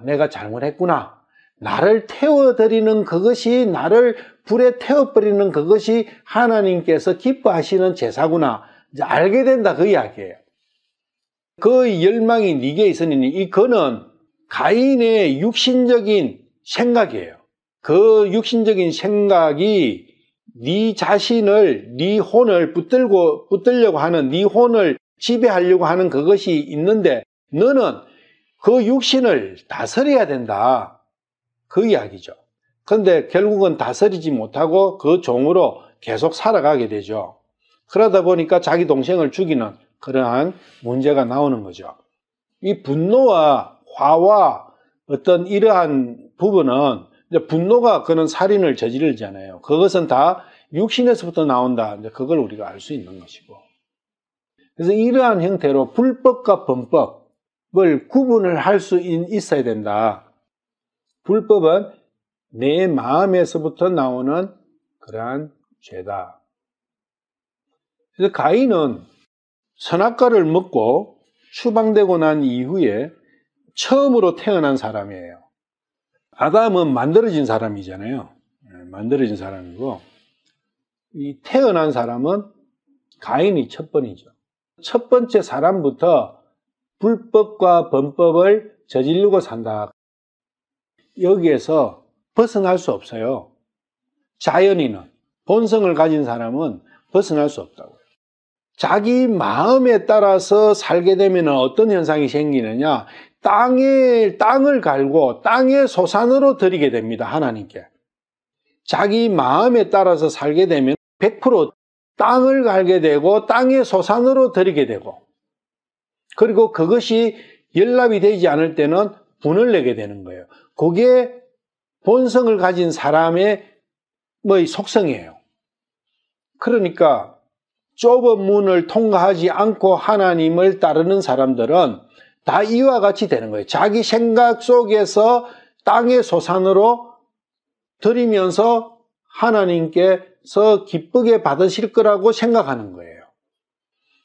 내가 잘못했구나. 나를 태워드리는 그것이, 나를 불에 태워버리는 그것이 하나님께서 기뻐하시는 제사구나. 이제 알게 된다 그 이야기예요. 그 열망이 네게 있으니 이 그는 가인의 육신적인 생각이에요. 그 육신적인 생각이 네 자신을, 네 혼을 붙들려고 하는, 네 혼을 지배하려고 하는 그것이 있는데 너는 그 육신을 다스려야 된다. 그 이야기죠. 그런데 결국은 다스리지 못하고 그 종으로 계속 살아가게 되죠. 그러다 보니까 자기 동생을 죽이는 그러한 문제가 나오는 거죠. 이 분노와 화와 어떤 이러한 부분은 이제 분노가 그런 살인을 저지르잖아요. 그것은 다 육신에서부터 나온다. 이제 그걸 우리가 알 수 있는 것이고. 그래서 이러한 형태로 불법과 범법을 구분을 할 수 있어야 된다. 불법은 내 마음에서부터 나오는 그러한 죄다. 그래서 가인은 선악과를 먹고 추방되고 난 이후에 처음으로 태어난 사람이에요. 아담은 만들어진 사람이잖아요. 만들어진 사람이고, 이 태어난 사람은 가인이 첫 번이죠. 첫 번째 사람부터 불법과 범법을 저지르고 산다. 여기에서 벗어날 수 없어요. 자연인은, 본성을 가진 사람은 벗어날 수 없다고요. 자기 마음에 따라서 살게 되면 어떤 현상이 생기느냐? 땅을 갈고 땅의 소산으로 드리게 됩니다. 하나님께. 자기 마음에 따라서 살게 되면 100% 땅을 갈게 되고 땅의 소산으로 드리게 되고, 그리고 그것이 연락이 되지 않을 때는 분을 내게 되는 거예요. 그게 본성을 가진 사람의 속성이에요. 그러니까 좁은 문을 통과하지 않고 하나님을 따르는 사람들은 다 이와 같이 되는 거예요. 자기 생각 속에서 땅의 소산으로 드리면서 하나님께서 기쁘게 받으실 거라고 생각하는 거예요.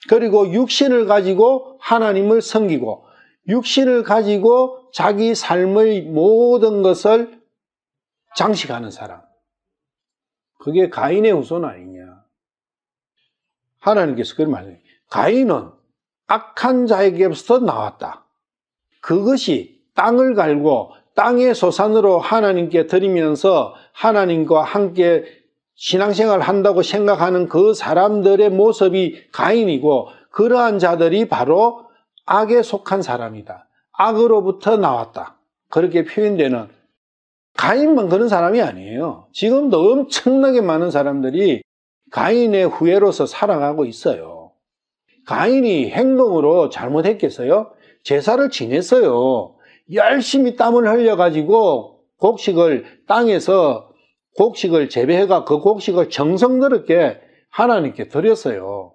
그리고 육신을 가지고 하나님을 섬기고, 육신을 가지고 자기 삶의 모든 것을 장식하는 사람. 그게 가인의 후손 아니냐. 하나님께서 그런 말이에요. 가인은 악한 자에게서 나왔다. 그것이 땅을 갈고 땅의 소산으로 하나님께 드리면서 하나님과 함께 신앙생활을 한다고 생각하는 그 사람들의 모습이 가인이고, 그러한 자들이 바로 악에 속한 사람이다. 악으로부터 나왔다. 그렇게 표현되는, 가인만 그런 사람이 아니에요. 지금도 엄청나게 많은 사람들이 가인의 후예로서 살아가고 있어요. 가인이 행동으로 잘못했겠어요? 제사를 지냈어요. 열심히 땀을 흘려가지고 땅에서 곡식을 재배해가 그 곡식을 정성스럽게 하나님께 드렸어요.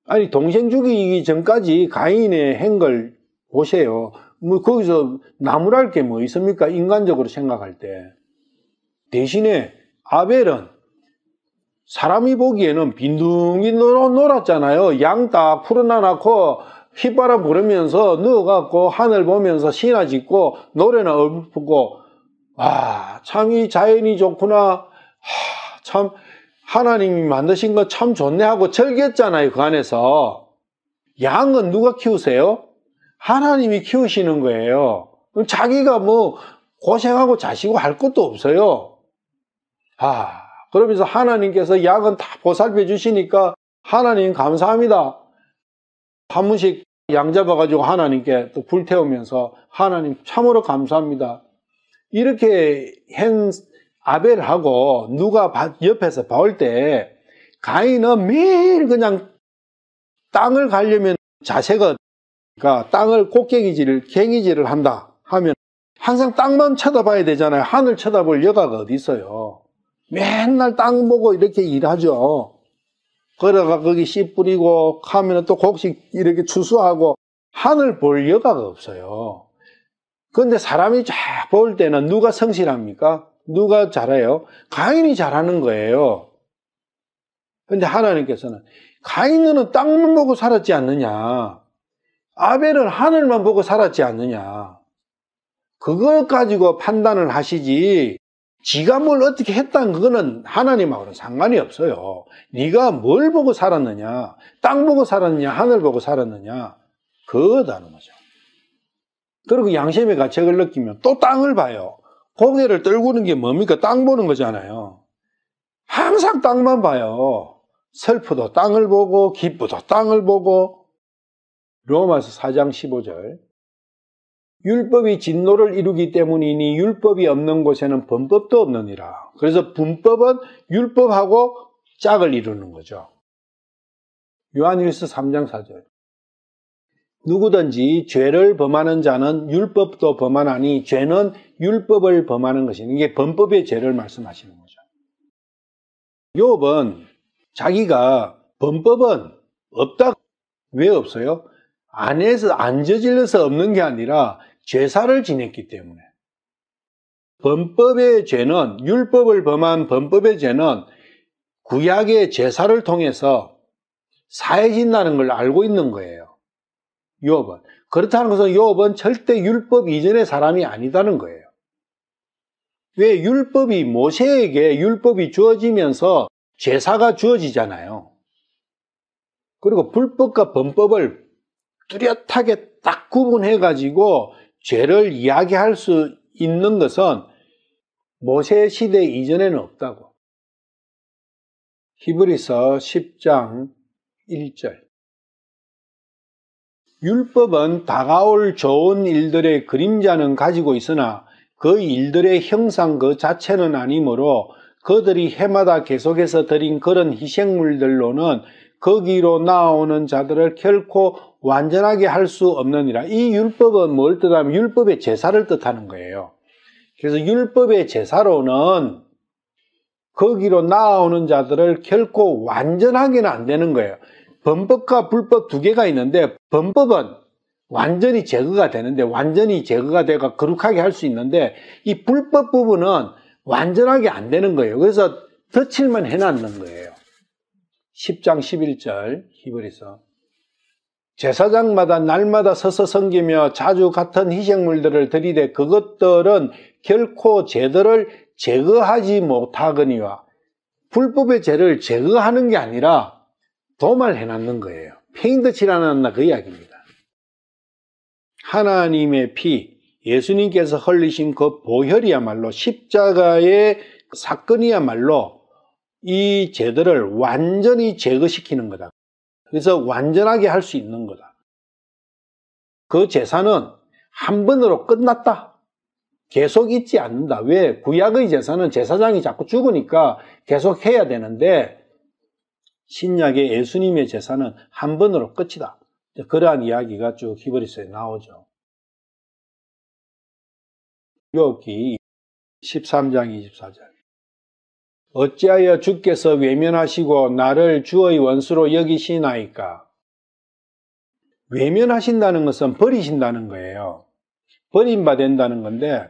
아니, 동생 죽이기 전까지 가인의 행걸 보세요. 거기서 나무랄 게 뭐 있습니까? 인간적으로 생각할 때. 대신에 아벨은 사람이 보기에는 빈둥이 놀았잖아요. 양 딱 풀어놔놓고 휘바람 부르면서 누워갖고 하늘 보면서 신화 짓고 노래나 읊고, 참 이 자연이 좋구나. 참 하나님이 만드신 거 참 좋네 하고 즐겼잖아요. 그 안에서. 양은 누가 키우세요? 하나님이 키우시는 거예요. 자기가 고생하고 자시고 할 것도 없어요. 그러면서 하나님께서 양은 다 보살펴 주시니까 하나님 감사합니다. 한 번씩 양 잡아가지고 하나님께 또 불태우면서 하나님 참으로 감사합니다. 이렇게 한 아벨하고 누가 옆에서 볼 때, 가인은 매일 그냥 땅을 가려면 자세가, 땅을 갱이질을 한다 하면 항상 땅만 쳐다봐야 되잖아요. 하늘 쳐다볼 여가가 어디 있어요. 맨날 땅 보고 이렇게 일하죠. 그러다가 거기 씨 뿌리고 하면 또 곡식 이렇게 추수하고 하늘 볼 여가가 없어요. 그런데 사람이 쫙 볼 때는 누가 성실합니까? 누가 잘해요? 가인이 잘하는 거예요. 그런데 하나님께서는 가인은 땅만 보고 살았지 않느냐? 아벨은 하늘만 보고 살았지 않느냐? 그걸 가지고 판단을 하시지, 지가 뭘 어떻게 했다는 그거는 하나님하고는 상관이 없어요. 네가 뭘 보고 살았느냐, 땅 보고 살았느냐, 하늘 보고 살았느냐, 그거다는 거죠. 그리고 양심의 가책을 느끼면 또 땅을 봐요. 고개를 떨구는 게 뭡니까? 땅 보는 거잖아요. 항상 땅만 봐요. 슬프도 땅을 보고 기쁘도 땅을 보고. 로마서 4장 15절. 율법이 진노를 이루기 때문이니 율법이 없는 곳에는 범법도 없느니라. 그래서 분법은 율법하고 짝을 이루는 거죠. 요한일서 3장 4절. 누구든지 죄를 범하는 자는 율법도 범하나니 죄는 율법을 범하는 것이니 이게 범법의 죄를 말씀하시는 거죠. 욥은 자기가 범법은 없다. 왜 없어요? 안에서 안 저질러서 없는 게 아니라 죄사를 지냈기 때문에. 범법의 죄는 율법을 범한 범법의 죄는 구약의 제사를 통해서 사해진다는 걸 알고 있는 거예요. 욥은. 그렇다는 것은 욥은 절대 율법 이전의 사람이 아니다는 거예요. 왜 율법이 모세에게 율법이 주어지면서 제사가 주어지잖아요. 그리고 불법과 범법을 뚜렷하게 딱 구분해가지고 죄를 이야기할 수 있는 것은 모세 시대 이전에는 없다고. 히브리서 10장 1절. 율법은 다가올 좋은 일들의 그림자는 가지고 있으나 그 일들의 형상 그 자체는 아니므로 그들이 해마다 계속해서 드린 그런 희생물들로는 거기로 나아오는 자들을 결코 완전하게 할 수 없느니라. 이 율법은 뭘 뜻하면 율법의 제사를 뜻하는 거예요. 그래서 율법의 제사로는 거기로 나아오는 자들을 결코 완전하게는 안 되는 거예요. 범법과 불법 두 개가 있는데 범법은 완전히 제거가 되는데 완전히 제거가 되고 거룩하게 할 수 있는데 이 불법 부분은 완전하게 안 되는 거예요. 그래서 덧칠만 해놨는 거예요. 10장 11절 히브리서. 제사장마다 날마다 서서 섬기며 자주 같은 희생물들을 드리되 그것들은 결코 죄들을 제거하지 못하거니와. 불법의 죄를 제거하는 게 아니라 도말해놨는 거예요. 페인트 칠해놨나 그 이야기입니다. 하나님의 피, 예수님께서 흘리신 그 보혈이야말로 십자가의 사건이야말로 이 죄들을 완전히 제거시키는 거다. 그래서 완전하게 할 수 있는 거다. 그 제사는 한 번으로 끝났다. 계속 있지 않는다. 왜? 구약의 제사는 제사장이 자꾸 죽으니까 계속 해야 되는데 신약의 예수님의 제사는 한 번으로 끝이다. 그러한 이야기가 쭉 히브리서에 나오죠. 욥기 13장 24절. 어찌하여 주께서 외면하시고 나를 주의 원수로 여기시나이까? 외면하신다는 것은 버리신다는 거예요. 버림받는다는 건데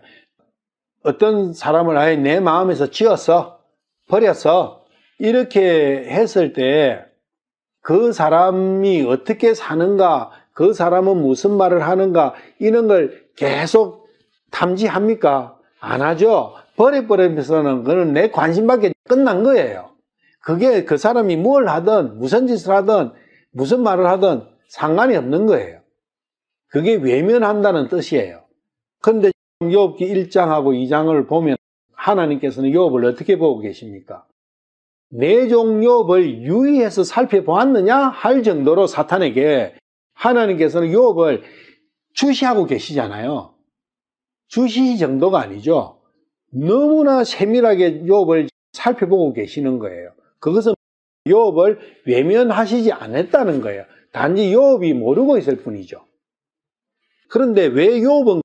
어떤 사람을 아예 내 마음에서 지었어, 버렸어 이렇게 했을 때 그 사람이 어떻게 사는가, 그 사람은 무슨 말을 하는가 이런 걸 계속 탐지합니까? 안 하죠. 버려버리면서는 그건 내 관심밖에 끝난 거예요. 그게 그 사람이 뭘 하든 무슨 짓을 하든 무슨 말을 하든 상관이 없는 거예요. 그게 외면한다는 뜻이에요. 그런데 욥기 1장하고 2장을 보면 하나님께서는 욥을 어떻게 보고 계십니까? 내 종 욥을 유의해서 살펴보았느냐 할 정도로 사탄에게 하나님께서는 욥을 주시하고 계시잖아요. 주시 정도가 아니죠. 너무나 세밀하게 욥을 살펴보고 계시는 거예요. 그것은 욥을 외면하시지 않았다는 거예요. 단지 욥이 모르고 있을 뿐이죠. 그런데 왜 욥은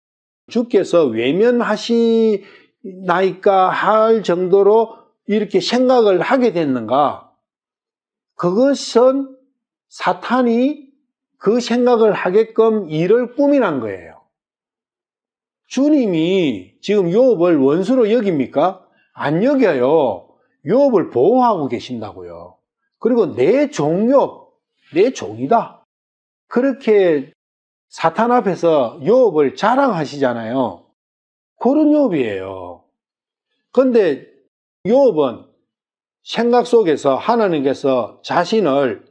주께서 외면하시나이까 할 정도로 이렇게 생각을 하게 됐는가? 그것은 사탄이 그 생각을 하게끔 일을 꾸미난 거예요. 주님이 지금 욥을 원수로 여깁니까? 안 여겨요. 욥을 보호하고 계신다고요. 그리고 내 종 욥, 내 종이다. 그렇게 사탄 앞에서 욥을 자랑하시잖아요. 그런 욥이에요. 그런데 욥은 생각 속에서 하나님께서 자신을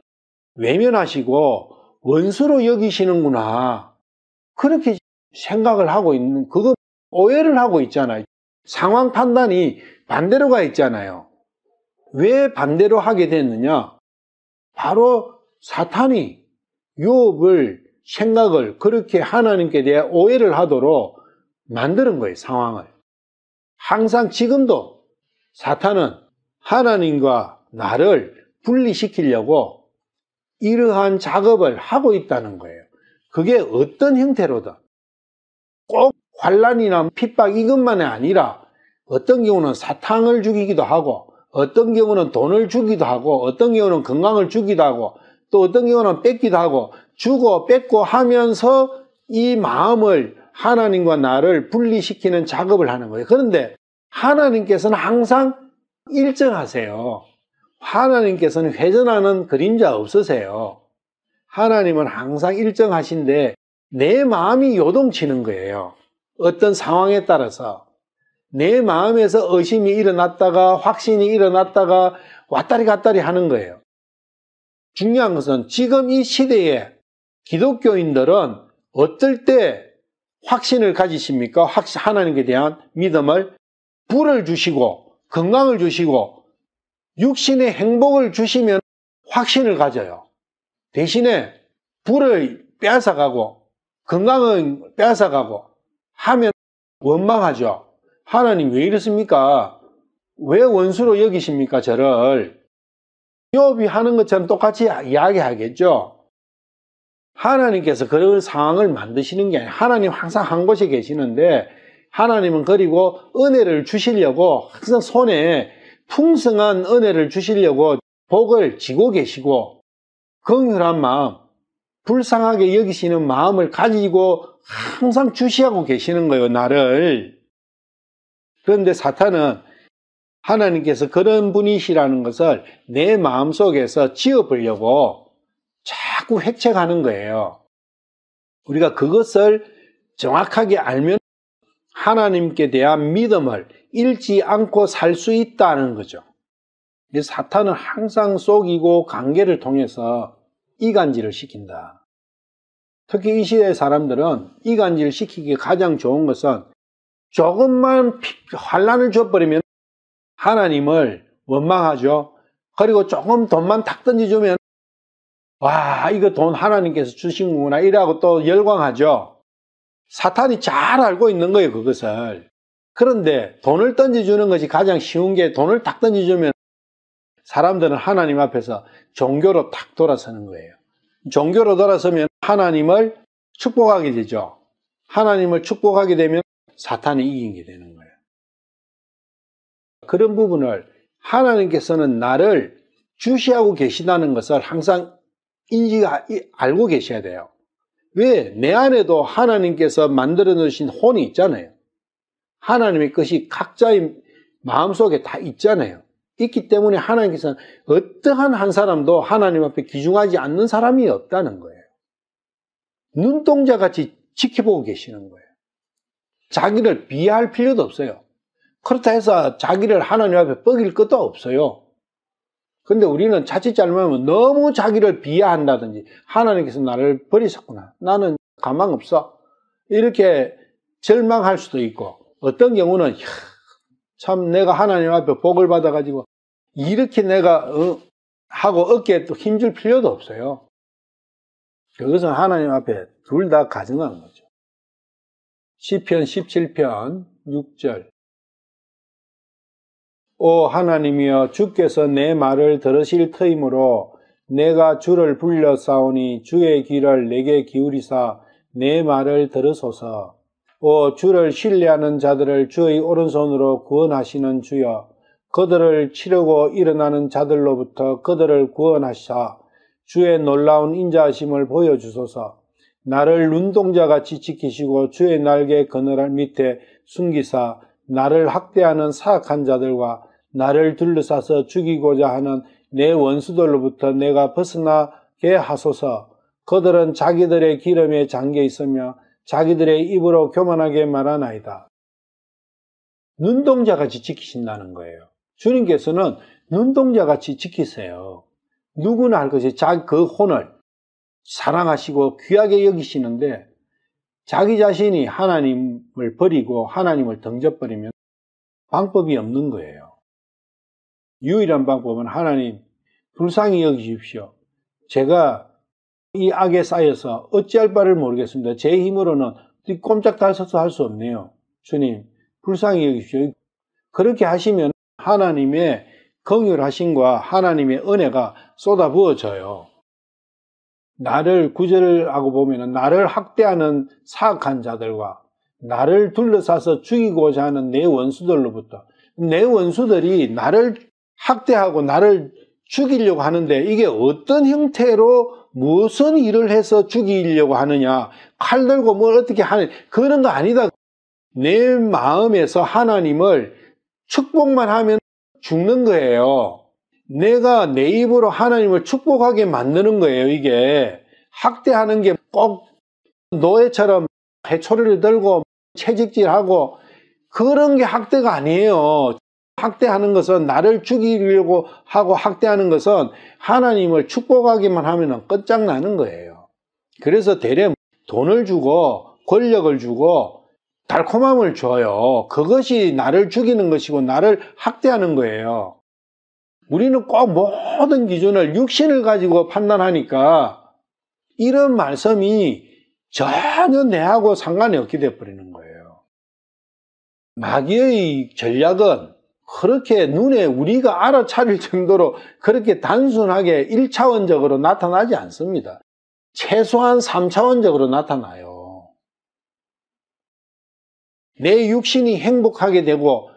외면하시고 원수로 여기시는구나. 그렇게 생각을 하고 있는, 그거 오해를 하고 있잖아요. 상황 판단이 반대로 가 있잖아요. 왜 반대로 하게 됐느냐? 바로 사탄이 욥을 생각을 그렇게 하나님께 대해 오해를 하도록 만드는 거예요, 상황을. 항상 지금도 사탄은 하나님과 나를 분리시키려고 이러한 작업을 하고 있다는 거예요. 그게 어떤 형태로든 꼭 환난이나 핍박 이것만이 아니라 어떤 경우는 사탕을 주기도 하고 어떤 경우는 돈을 주기도 하고 어떤 경우는 건강을 주기도 하고 또 어떤 경우는 뺏기도 하고 주고 뺏고 하면서 이 마음을 하나님과 나를 분리시키는 작업을 하는 거예요. 그런데 하나님께서는 항상 일정하세요. 하나님께서는 회전하는 그림자 없으세요. 하나님은 항상 일정하신데 내 마음이 요동치는 거예요. 어떤 상황에 따라서 내 마음에서 의심이 일어났다가 확신이 일어났다가 왔다리 갔다리 하는 거예요. 중요한 것은 지금 이 시대에 기독교인들은 어떨 때 확신을 가지십니까? 하나님께 대한 믿음을 불을 주시고 건강을 주시고 육신의 행복을 주시면 확신을 가져요. 대신에 불을 빼앗아가고 건강은 빼앗아가고 하면 원망하죠. 하나님 왜 이렇습니까? 왜 원수로 여기십니까? 저를. 욥이 하는 것처럼 똑같이 이야기하겠죠. 하나님께서 그런 상황을 만드시는 게 아니라 하나님 항상 한 곳에 계시는데 하나님은 그리고 은혜를 주시려고 항상 손에 풍성한 은혜를 주시려고 복을 쥐고 계시고 긍휼한 마음, 불쌍하게 여기시는 마음을 가지고 항상 주시하고 계시는 거예요, 나를. 그런데 사탄은 하나님께서 그런 분이시라는 것을 내 마음속에서 지어보려고 자꾸 획책하는 거예요. 우리가 그것을 정확하게 알면 하나님께 대한 믿음을 잃지 않고 살 수 있다는 거죠. 그래서 사탄은 항상 속이고 관계를 통해서 이간질을 시킨다. 특히 이 시대의 사람들은 이간질을 시키기 가장 좋은 것은 조금만 환난을 줘버리면 하나님을 원망하죠. 그리고 조금 돈만 탁 던져주면 와, 이거 돈 하나님께서 주신 거구나 이라고 또 열광하죠. 사탄이 잘 알고 있는 거예요, 그것을. 그런데 돈을 던져주는 것이 가장 쉬운 게 돈을 탁 던져주면 사람들은 하나님 앞에서 종교로 탁 돌아서는 거예요. 종교로 돌아서면 하나님을 축복하게 되죠. 하나님을 축복하게 되면 사탄이 이기게 되는 거예요. 그런 부분을 하나님께서는 나를 주시하고 계시다는 것을 항상 알고 계셔야 돼요. 왜? 내 안에도 하나님께서 만들어 놓으신 혼이 있잖아요. 하나님의 것이 각자의 마음속에 다 있잖아요. 있기 때문에 하나님께서는 어떠한 한 사람도 하나님 앞에 귀중하지 않는 사람이 없다는 거예요. 눈동자같이 지켜보고 계시는 거예요. 자기를 비하할 필요도 없어요. 그렇다 해서 자기를 하나님 앞에 뻐길 것도 없어요. 근데 우리는 자칫 잘못하면 너무 자기를 비하한다든지 하나님께서 나를 버리셨구나. 나는 가망 없어. 이렇게 절망할 수도 있고 어떤 경우는 참 내가 하나님 앞에 복을 받아가지고 이렇게 내가 하고 어깨에 또 힘줄 필요도 없어요. 그것은 하나님 앞에 둘 다 가증한 거죠. 시편 17편 6절 오 하나님이여 주께서 내 말을 들으실 터이므로 내가 주를 불러싸오니 주의 귀를 내게 기울이사 내 말을 들으소서. 오 주를 신뢰하는 자들을 주의 오른손으로 구원하시는 주여 그들을 치려고 일어나는 자들로부터 그들을 구원하시사 주의 놀라운 인자하심을 보여주소서. 나를 눈동자같이 지키시고 주의 날개 그늘 밑에 숨기사 나를 학대하는 사악한 자들과 나를 둘러싸서 죽이고자 하는 내 원수들로부터 내가 벗어나게 하소서. 그들은 자기들의 기름에 잠겨 있으며 자기들의 입으로 교만하게 말하나이다. 눈동자같이 지키신다는 거예요. 주님께서는 눈동자같이 지키세요. 누구나 할 것이 그 혼을 사랑하시고 귀하게 여기시는데 자기 자신이 하나님을 버리고 하나님을 던져버리면 방법이 없는 거예요. 유일한 방법은 하나님 불쌍히 여기십시오. 제가 이 악에 쌓여서 어찌할 바를 모르겠습니다. 제 힘으로는 꼼짝달싹도 할 수 없네요. 주님 불쌍히 여기십시오. 그렇게 하시면 하나님의 긍휼하심과 하나님의 은혜가 쏟아부어져요. 나를 구절하고 보면은 나를 학대하는 사악한 자들과 나를 둘러싸서 죽이고자 하는 내 원수들로부터 내 원수들이 나를 학대하고 나를 죽이려고 하는데 이게 어떤 형태로 무슨 일을 해서 죽이려고 하느냐 칼 들고 뭘 어떻게 하는 그런 거 아니다. 내 마음에서 하나님을 축복만 하면 죽는 거예요. 내가 내 입으로 하나님을 축복하게 만드는 거예요. 이게 학대하는 게 꼭 노예처럼 회초리를 들고 채찍질하고 그런 게 학대가 아니에요. 학대하는 것은 나를 죽이려고 하고 학대하는 것은 하나님을 축복하기만 하면 끝장나는 거예요. 그래서 대략 돈을 주고 권력을 주고 달콤함을 줘요. 그것이 나를 죽이는 것이고 나를 학대하는 거예요. 우리는 꼭 모든 기준을 육신을 가지고 판단하니까 이런 말씀이 전혀 내하고 상관이 없게 되어버리는 거예요. 마귀의 전략은 그렇게 눈에 우리가 알아차릴 정도로 그렇게 단순하게 1차원적으로 나타나지 않습니다. 최소한 3차원적으로 나타나요. 내 육신이 행복하게 되고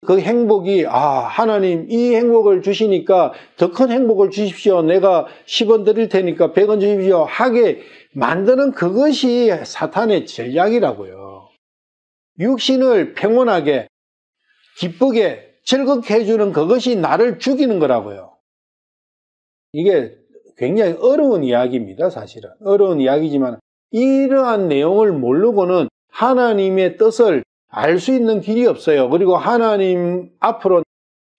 그 행복이 하나님 이 행복을 주시니까 더 큰 행복을 주십시오. 내가 10원 드릴 테니까 100원 주십시오. 하게 만드는 그것이 사탄의 전략이라고요. 육신을 평온하게 기쁘게 즐겁게 해주는 그것이 나를 죽이는 거라고요. 이게 굉장히 어려운 이야기입니다. 사실은 어려운 이야기지만 이러한 내용을 모르고는 하나님의 뜻을 알 수 있는 길이 없어요. 그리고 하나님 앞으로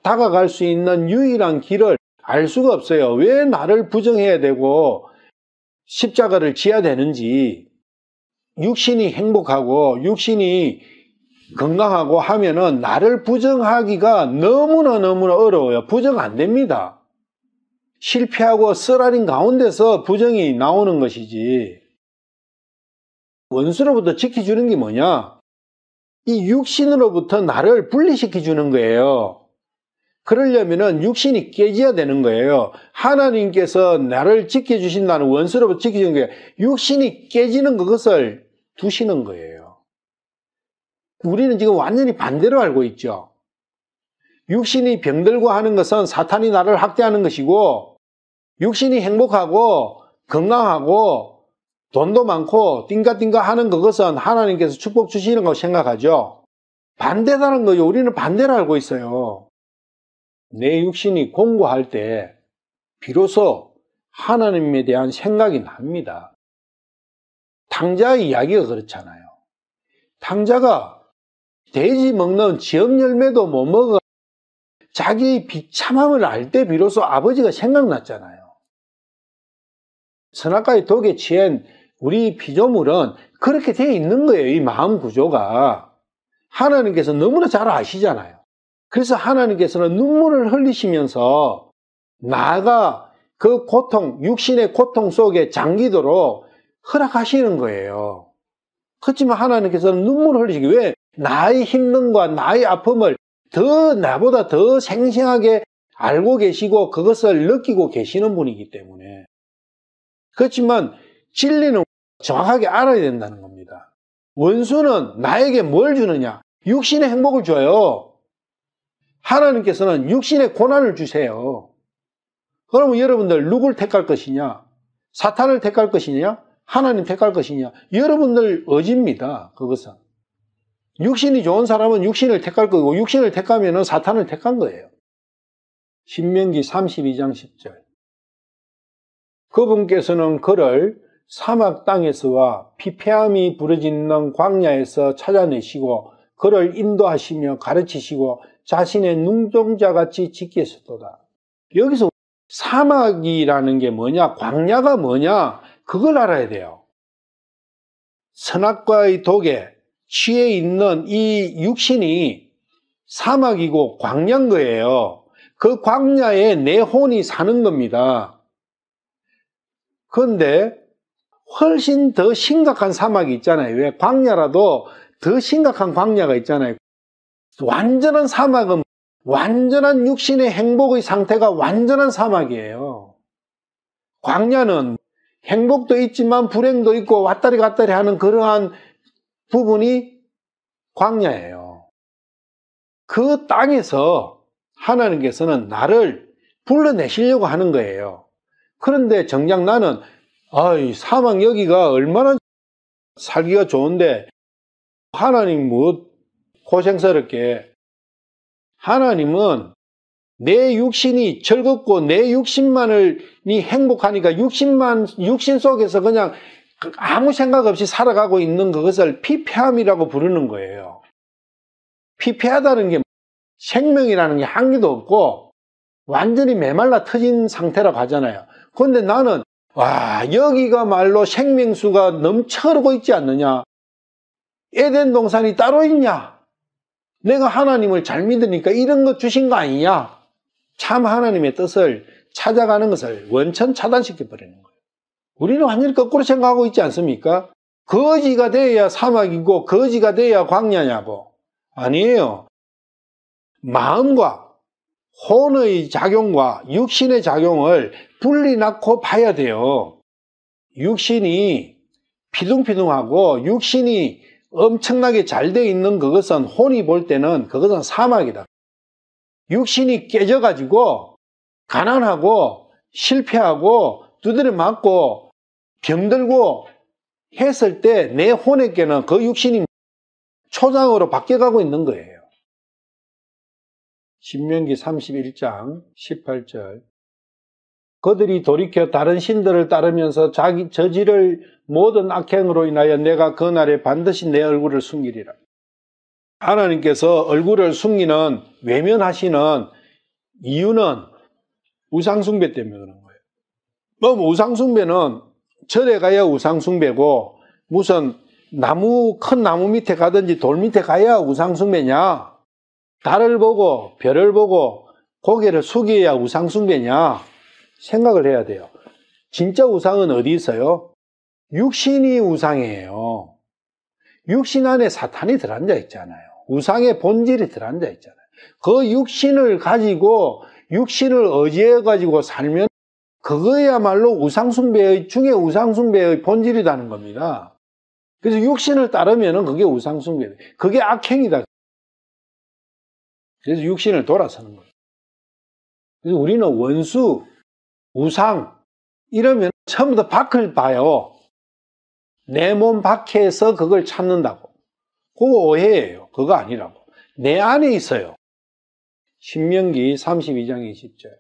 다가갈 수 있는 유일한 길을 알 수가 없어요. 왜 나를 부정해야 되고 십자가를 지어야 되는지, 육신이 행복하고 육신이 건강하고 하면은 나를 부정하기가 너무나 어려워요. 부정 안 됩니다. 실패하고 쓰라린 가운데서 부정이 나오는 것이지. 원수로부터 지켜주는 게 뭐냐? 이 육신으로부터 나를 분리시켜주는 거예요. 그러려면은 육신이 깨져야 되는 거예요. 하나님께서 나를 지켜주신다는 원수로부터 지켜주는 게 육신이 깨지는 그것을 두시는 거예요. 우리는 지금 완전히 반대로 알고 있죠. 육신이 병들고 하는 것은 사탄이 나를 학대하는 것이고 육신이 행복하고 건강하고 돈도 많고 띵가띵가 하는 그것은 하나님께서 축복 주시는 거 생각하죠. 반대라는 거죠. 우리는 반대로 알고 있어요. 내 육신이 공고할 때 비로소 하나님에 대한 생각이 납니다. 탕자의 이야기가 그렇잖아요. 탕자가 돼지 먹는 지엽 열매도 못 먹어 자기 비참함을 알 때 비로소 아버지가 생각났잖아요. 선악과의 독에 취한 우리 피조물은 그렇게 되어 있는 거예요. 이 마음 구조가. 하나님께서 너무나 잘 아시잖아요. 그래서 하나님께서는 눈물을 흘리시면서 나가 그 고통, 육신의 고통 속에 잠기도록 허락하시는 거예요. 그렇지만 하나님께서는 눈물을 흘리시기 왜? 나의 힘듦과 나의 아픔을 나보다 더 생생하게 알고 계시고 그것을 느끼고 계시는 분이기 때문에. 그렇지만 진리는 정확하게 알아야 된다는 겁니다. 원수는 나에게 뭘 주느냐? 육신의 행복을 줘요. 하나님께서는 육신의 고난을 주세요. 그러면 여러분들 누굴 택할 것이냐? 사탄을 택할 것이냐? 하나님 택할 것이냐? 여러분들 의지입니다. 그것은. 육신이 좋은 사람은 육신을 택할 거고 육신을 택하면 사탄을 택한 거예요. 신명기 32장 10절. 그분께서는 그를 사막 땅에서와 피폐함이 부러지는 광야에서 찾아내시고 그를 인도하시며 가르치시고 자신의 눈동자같이 지키셨도다. 여기서 사막이라는 게 뭐냐? 광야가 뭐냐? 그걸 알아야 돼요. 선악과의 독에 취해 있는 이 육신이 사막이고 광야인 거예요. 그 광야에 내 혼이 사는 겁니다. 그런데 훨씬 더 심각한 사막이 있잖아요. 왜? 광야라도 더 심각한 광야가 있잖아요. 완전한 사막은 완전한 육신의 행복의 상태가 완전한 사막이에요. 광야는 행복도 있지만 불행도 있고 왔다리 갔다리 하는 그러한 부분이 광야예요. 그 땅에서 하나님께서는 나를 불러내시려고 하는 거예요. 그런데 정작 나는 사막 여기가 얼마나 살기가 좋은데 하나님 뭐 고생스럽게. 하나님은 내 육신이 즐겁고 내 육신만이 행복하니까 육신 속에서 그냥 아무 생각 없이 살아가고 있는 그것을 피폐함이라고 부르는 거예요. 피폐하다는 게 생명이라는 게 한 개도 없고 완전히 메말라 터진 상태라고 하잖아요. 그런데 나는 여기가 말로 생명수가 넘쳐 흐르고 있지 않느냐? 에덴 동산이 따로 있냐? 내가 하나님을 잘 믿으니까 이런 거 주신 거 아니냐? 참 하나님의 뜻을 찾아가는 것을 원천 차단시켜 버리는 거예요. 우리는 완전히 거꾸로 생각하고 있지 않습니까? 거지가 돼야 사막이고 거지가 돼야 광야냐고. 아니에요. 마음과 혼의 작용과 육신의 작용을 분리 낳고 봐야 돼요. 육신이 피둥피둥하고 육신이 엄청나게 잘 돼 있는 그것은 혼이 볼 때는 그것은 사막이다. 육신이 깨져가지고 가난하고 실패하고 두드려 맞고 병들고 했을 때 내 혼에게는 그 육신이 초장으로 바뀌어가고 있는 거예요. 신명기 31장 18절 그들이 돌이켜 다른 신들을 따르면서 자기 저지를 모든 악행으로 인하여 내가 그날에 반드시 내 얼굴을 숨기리라. 하나님께서 얼굴을 숨기는 외면하시는 이유는 우상숭배 때문에 그런 거예요. 뭐 우상숭배는 절에 가야 우상숭배고 무슨 큰 나무 밑에 가든지 돌 밑에 가야 우상숭배냐? 달을 보고 별을 보고 고개를 숙여야 우상숭배냐? 생각을 해야 돼요. 진짜 우상은 어디 있어요? 육신이 우상이에요. 육신 안에 사탄이 들어앉아 있잖아요. 우상의 본질이 들어앉아 있잖아요. 그 육신을 가지고 육신을 의지해가지고 살면 그거야말로 우상숭배의 중에 우상숭배의 본질이라는 겁니다. 그래서 육신을 따르면 그게 우상숭배예요. 그게 악행이다. 그래서 육신을 돌아서는 거예요. 그래서 우리는 원수, 우상 이러면 처음부터 밖을 봐요. 내 몸 밖에서 그걸 찾는다고. 그거 오해예요. 그거 아니라고. 내 안에 있어요. 신명기 32장 20절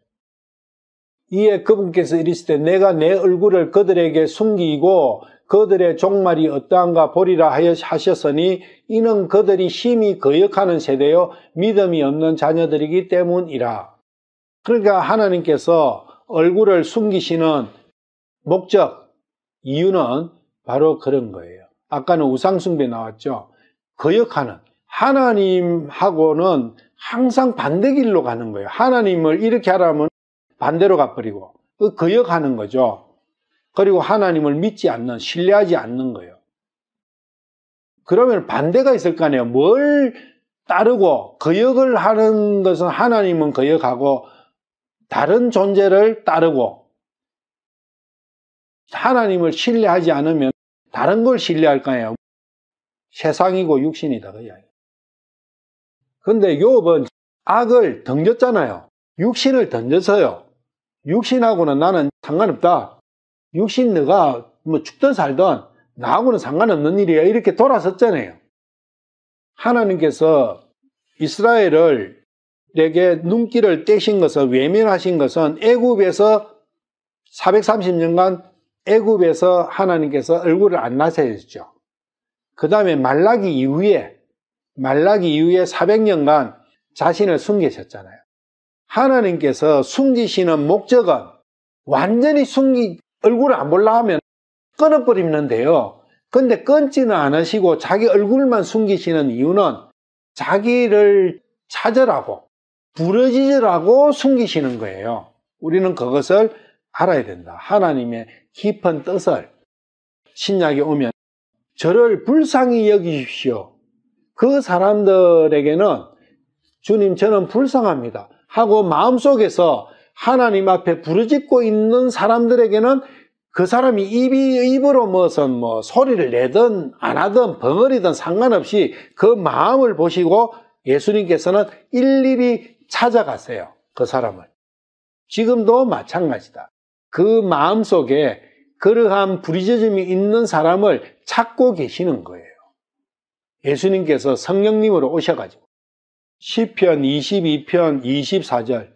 이에 그분께서 이르시되 내가 내 얼굴을 그들에게 숨기고 그들의 종말이 어떠한가 보리라 하셨으니 이는 그들이 심히 거역하는 세대요 믿음이 없는 자녀들이기 때문이라. 그러니까 하나님께서 얼굴을 숨기시는 목적, 이유는 바로 그런 거예요. 아까는 우상숭배 나왔죠. 거역하는. 하나님하고는 항상 반대길로 가는 거예요. 하나님을 이렇게 하라면 반대로 가버리고 거역하는 거죠. 그리고 하나님을 믿지 않는, 신뢰하지 않는 거예요. 그러면 반대가 있을 거 아니에요. 뭘 따르고 거역을 하는 것은 하나님은 거역하고 다른 존재를 따르고 하나님을 신뢰하지 않으면 다른 걸 신뢰할 거예요. 세상이고 육신이다. 그 이야기. 근데 욥은 악을 던졌잖아요. 육신을 던져서요. 육신하고는 나는 상관없다. 육신 너가 뭐 죽든 살든 나하고는 상관없는 일이야. 이렇게 돌아섰잖아요. 하나님께서 이스라엘에게 눈길을 떼신 것은 외면하신 것은 애굽에서 430년간 애굽에서 하나님께서 얼굴을 안 나서셨죠. 그 다음에 말라기 이후에 400년간 자신을 숨기셨잖아요. 하나님께서 숨기시는 목적은 완전히 얼굴을 안 보려 하면 끊어버리는데요. 근데 끊지는 않으시고 자기 얼굴만 숨기시는 이유는 자기를 찾으라고, 부러지라고 숨기시는 거예요. 우리는 그것을 알아야 된다. 하나님의 깊은 뜻을. 신약에 오면 저를 불쌍히 여기십시오. 그 사람들에게는 주님 저는 불쌍합니다 하고 마음속에서 하나님 앞에 부르짖고 있는 사람들에게는 그 사람이 입으로 무슨 소리를 내든 안 하든 벙어리든 상관없이 그 마음을 보시고 예수님께서는 일일이 찾아가세요. 그 사람을. 지금도 마찬가지다. 그 마음 속에 그러한 부르짖음이 있는 사람을 찾고 계시는 거예요. 예수님께서 성령님으로 오셔가지고 시편 22편 24절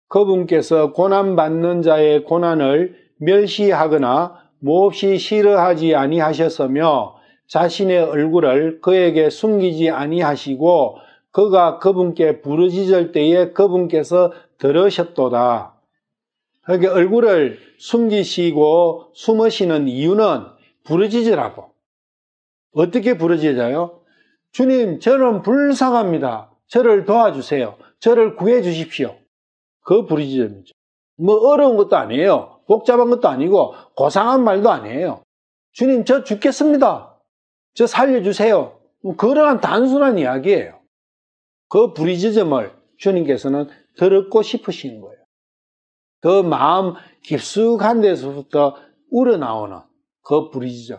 그분께서 고난받는 자의 고난을 멸시하거나 몹시 싫어하지 아니하셨으며 자신의 얼굴을 그에게 숨기지 아니하시고 그가 그분께 부르짖을 때에 그분께서 들으셨도다. 그러니까 얼굴을 숨기시고 숨으시는 이유는 부르짖으라고. 어떻게 부르짖어요? 주님, 저는 불쌍합니다. 저를 도와주세요. 저를 구해 주십시오. 그 부르짖음이죠. 어려운 것도 아니에요. 복잡한 것도 아니고 고상한 말도 아니에요. 주님, 저 죽겠습니다. 저 살려주세요. 그러한 단순한 이야기예요. 그 부르짖음을 주님께서는 듣고 싶으신 거예요. 그 마음 깊숙한 데서부터 우러나오는 그 부르짖음.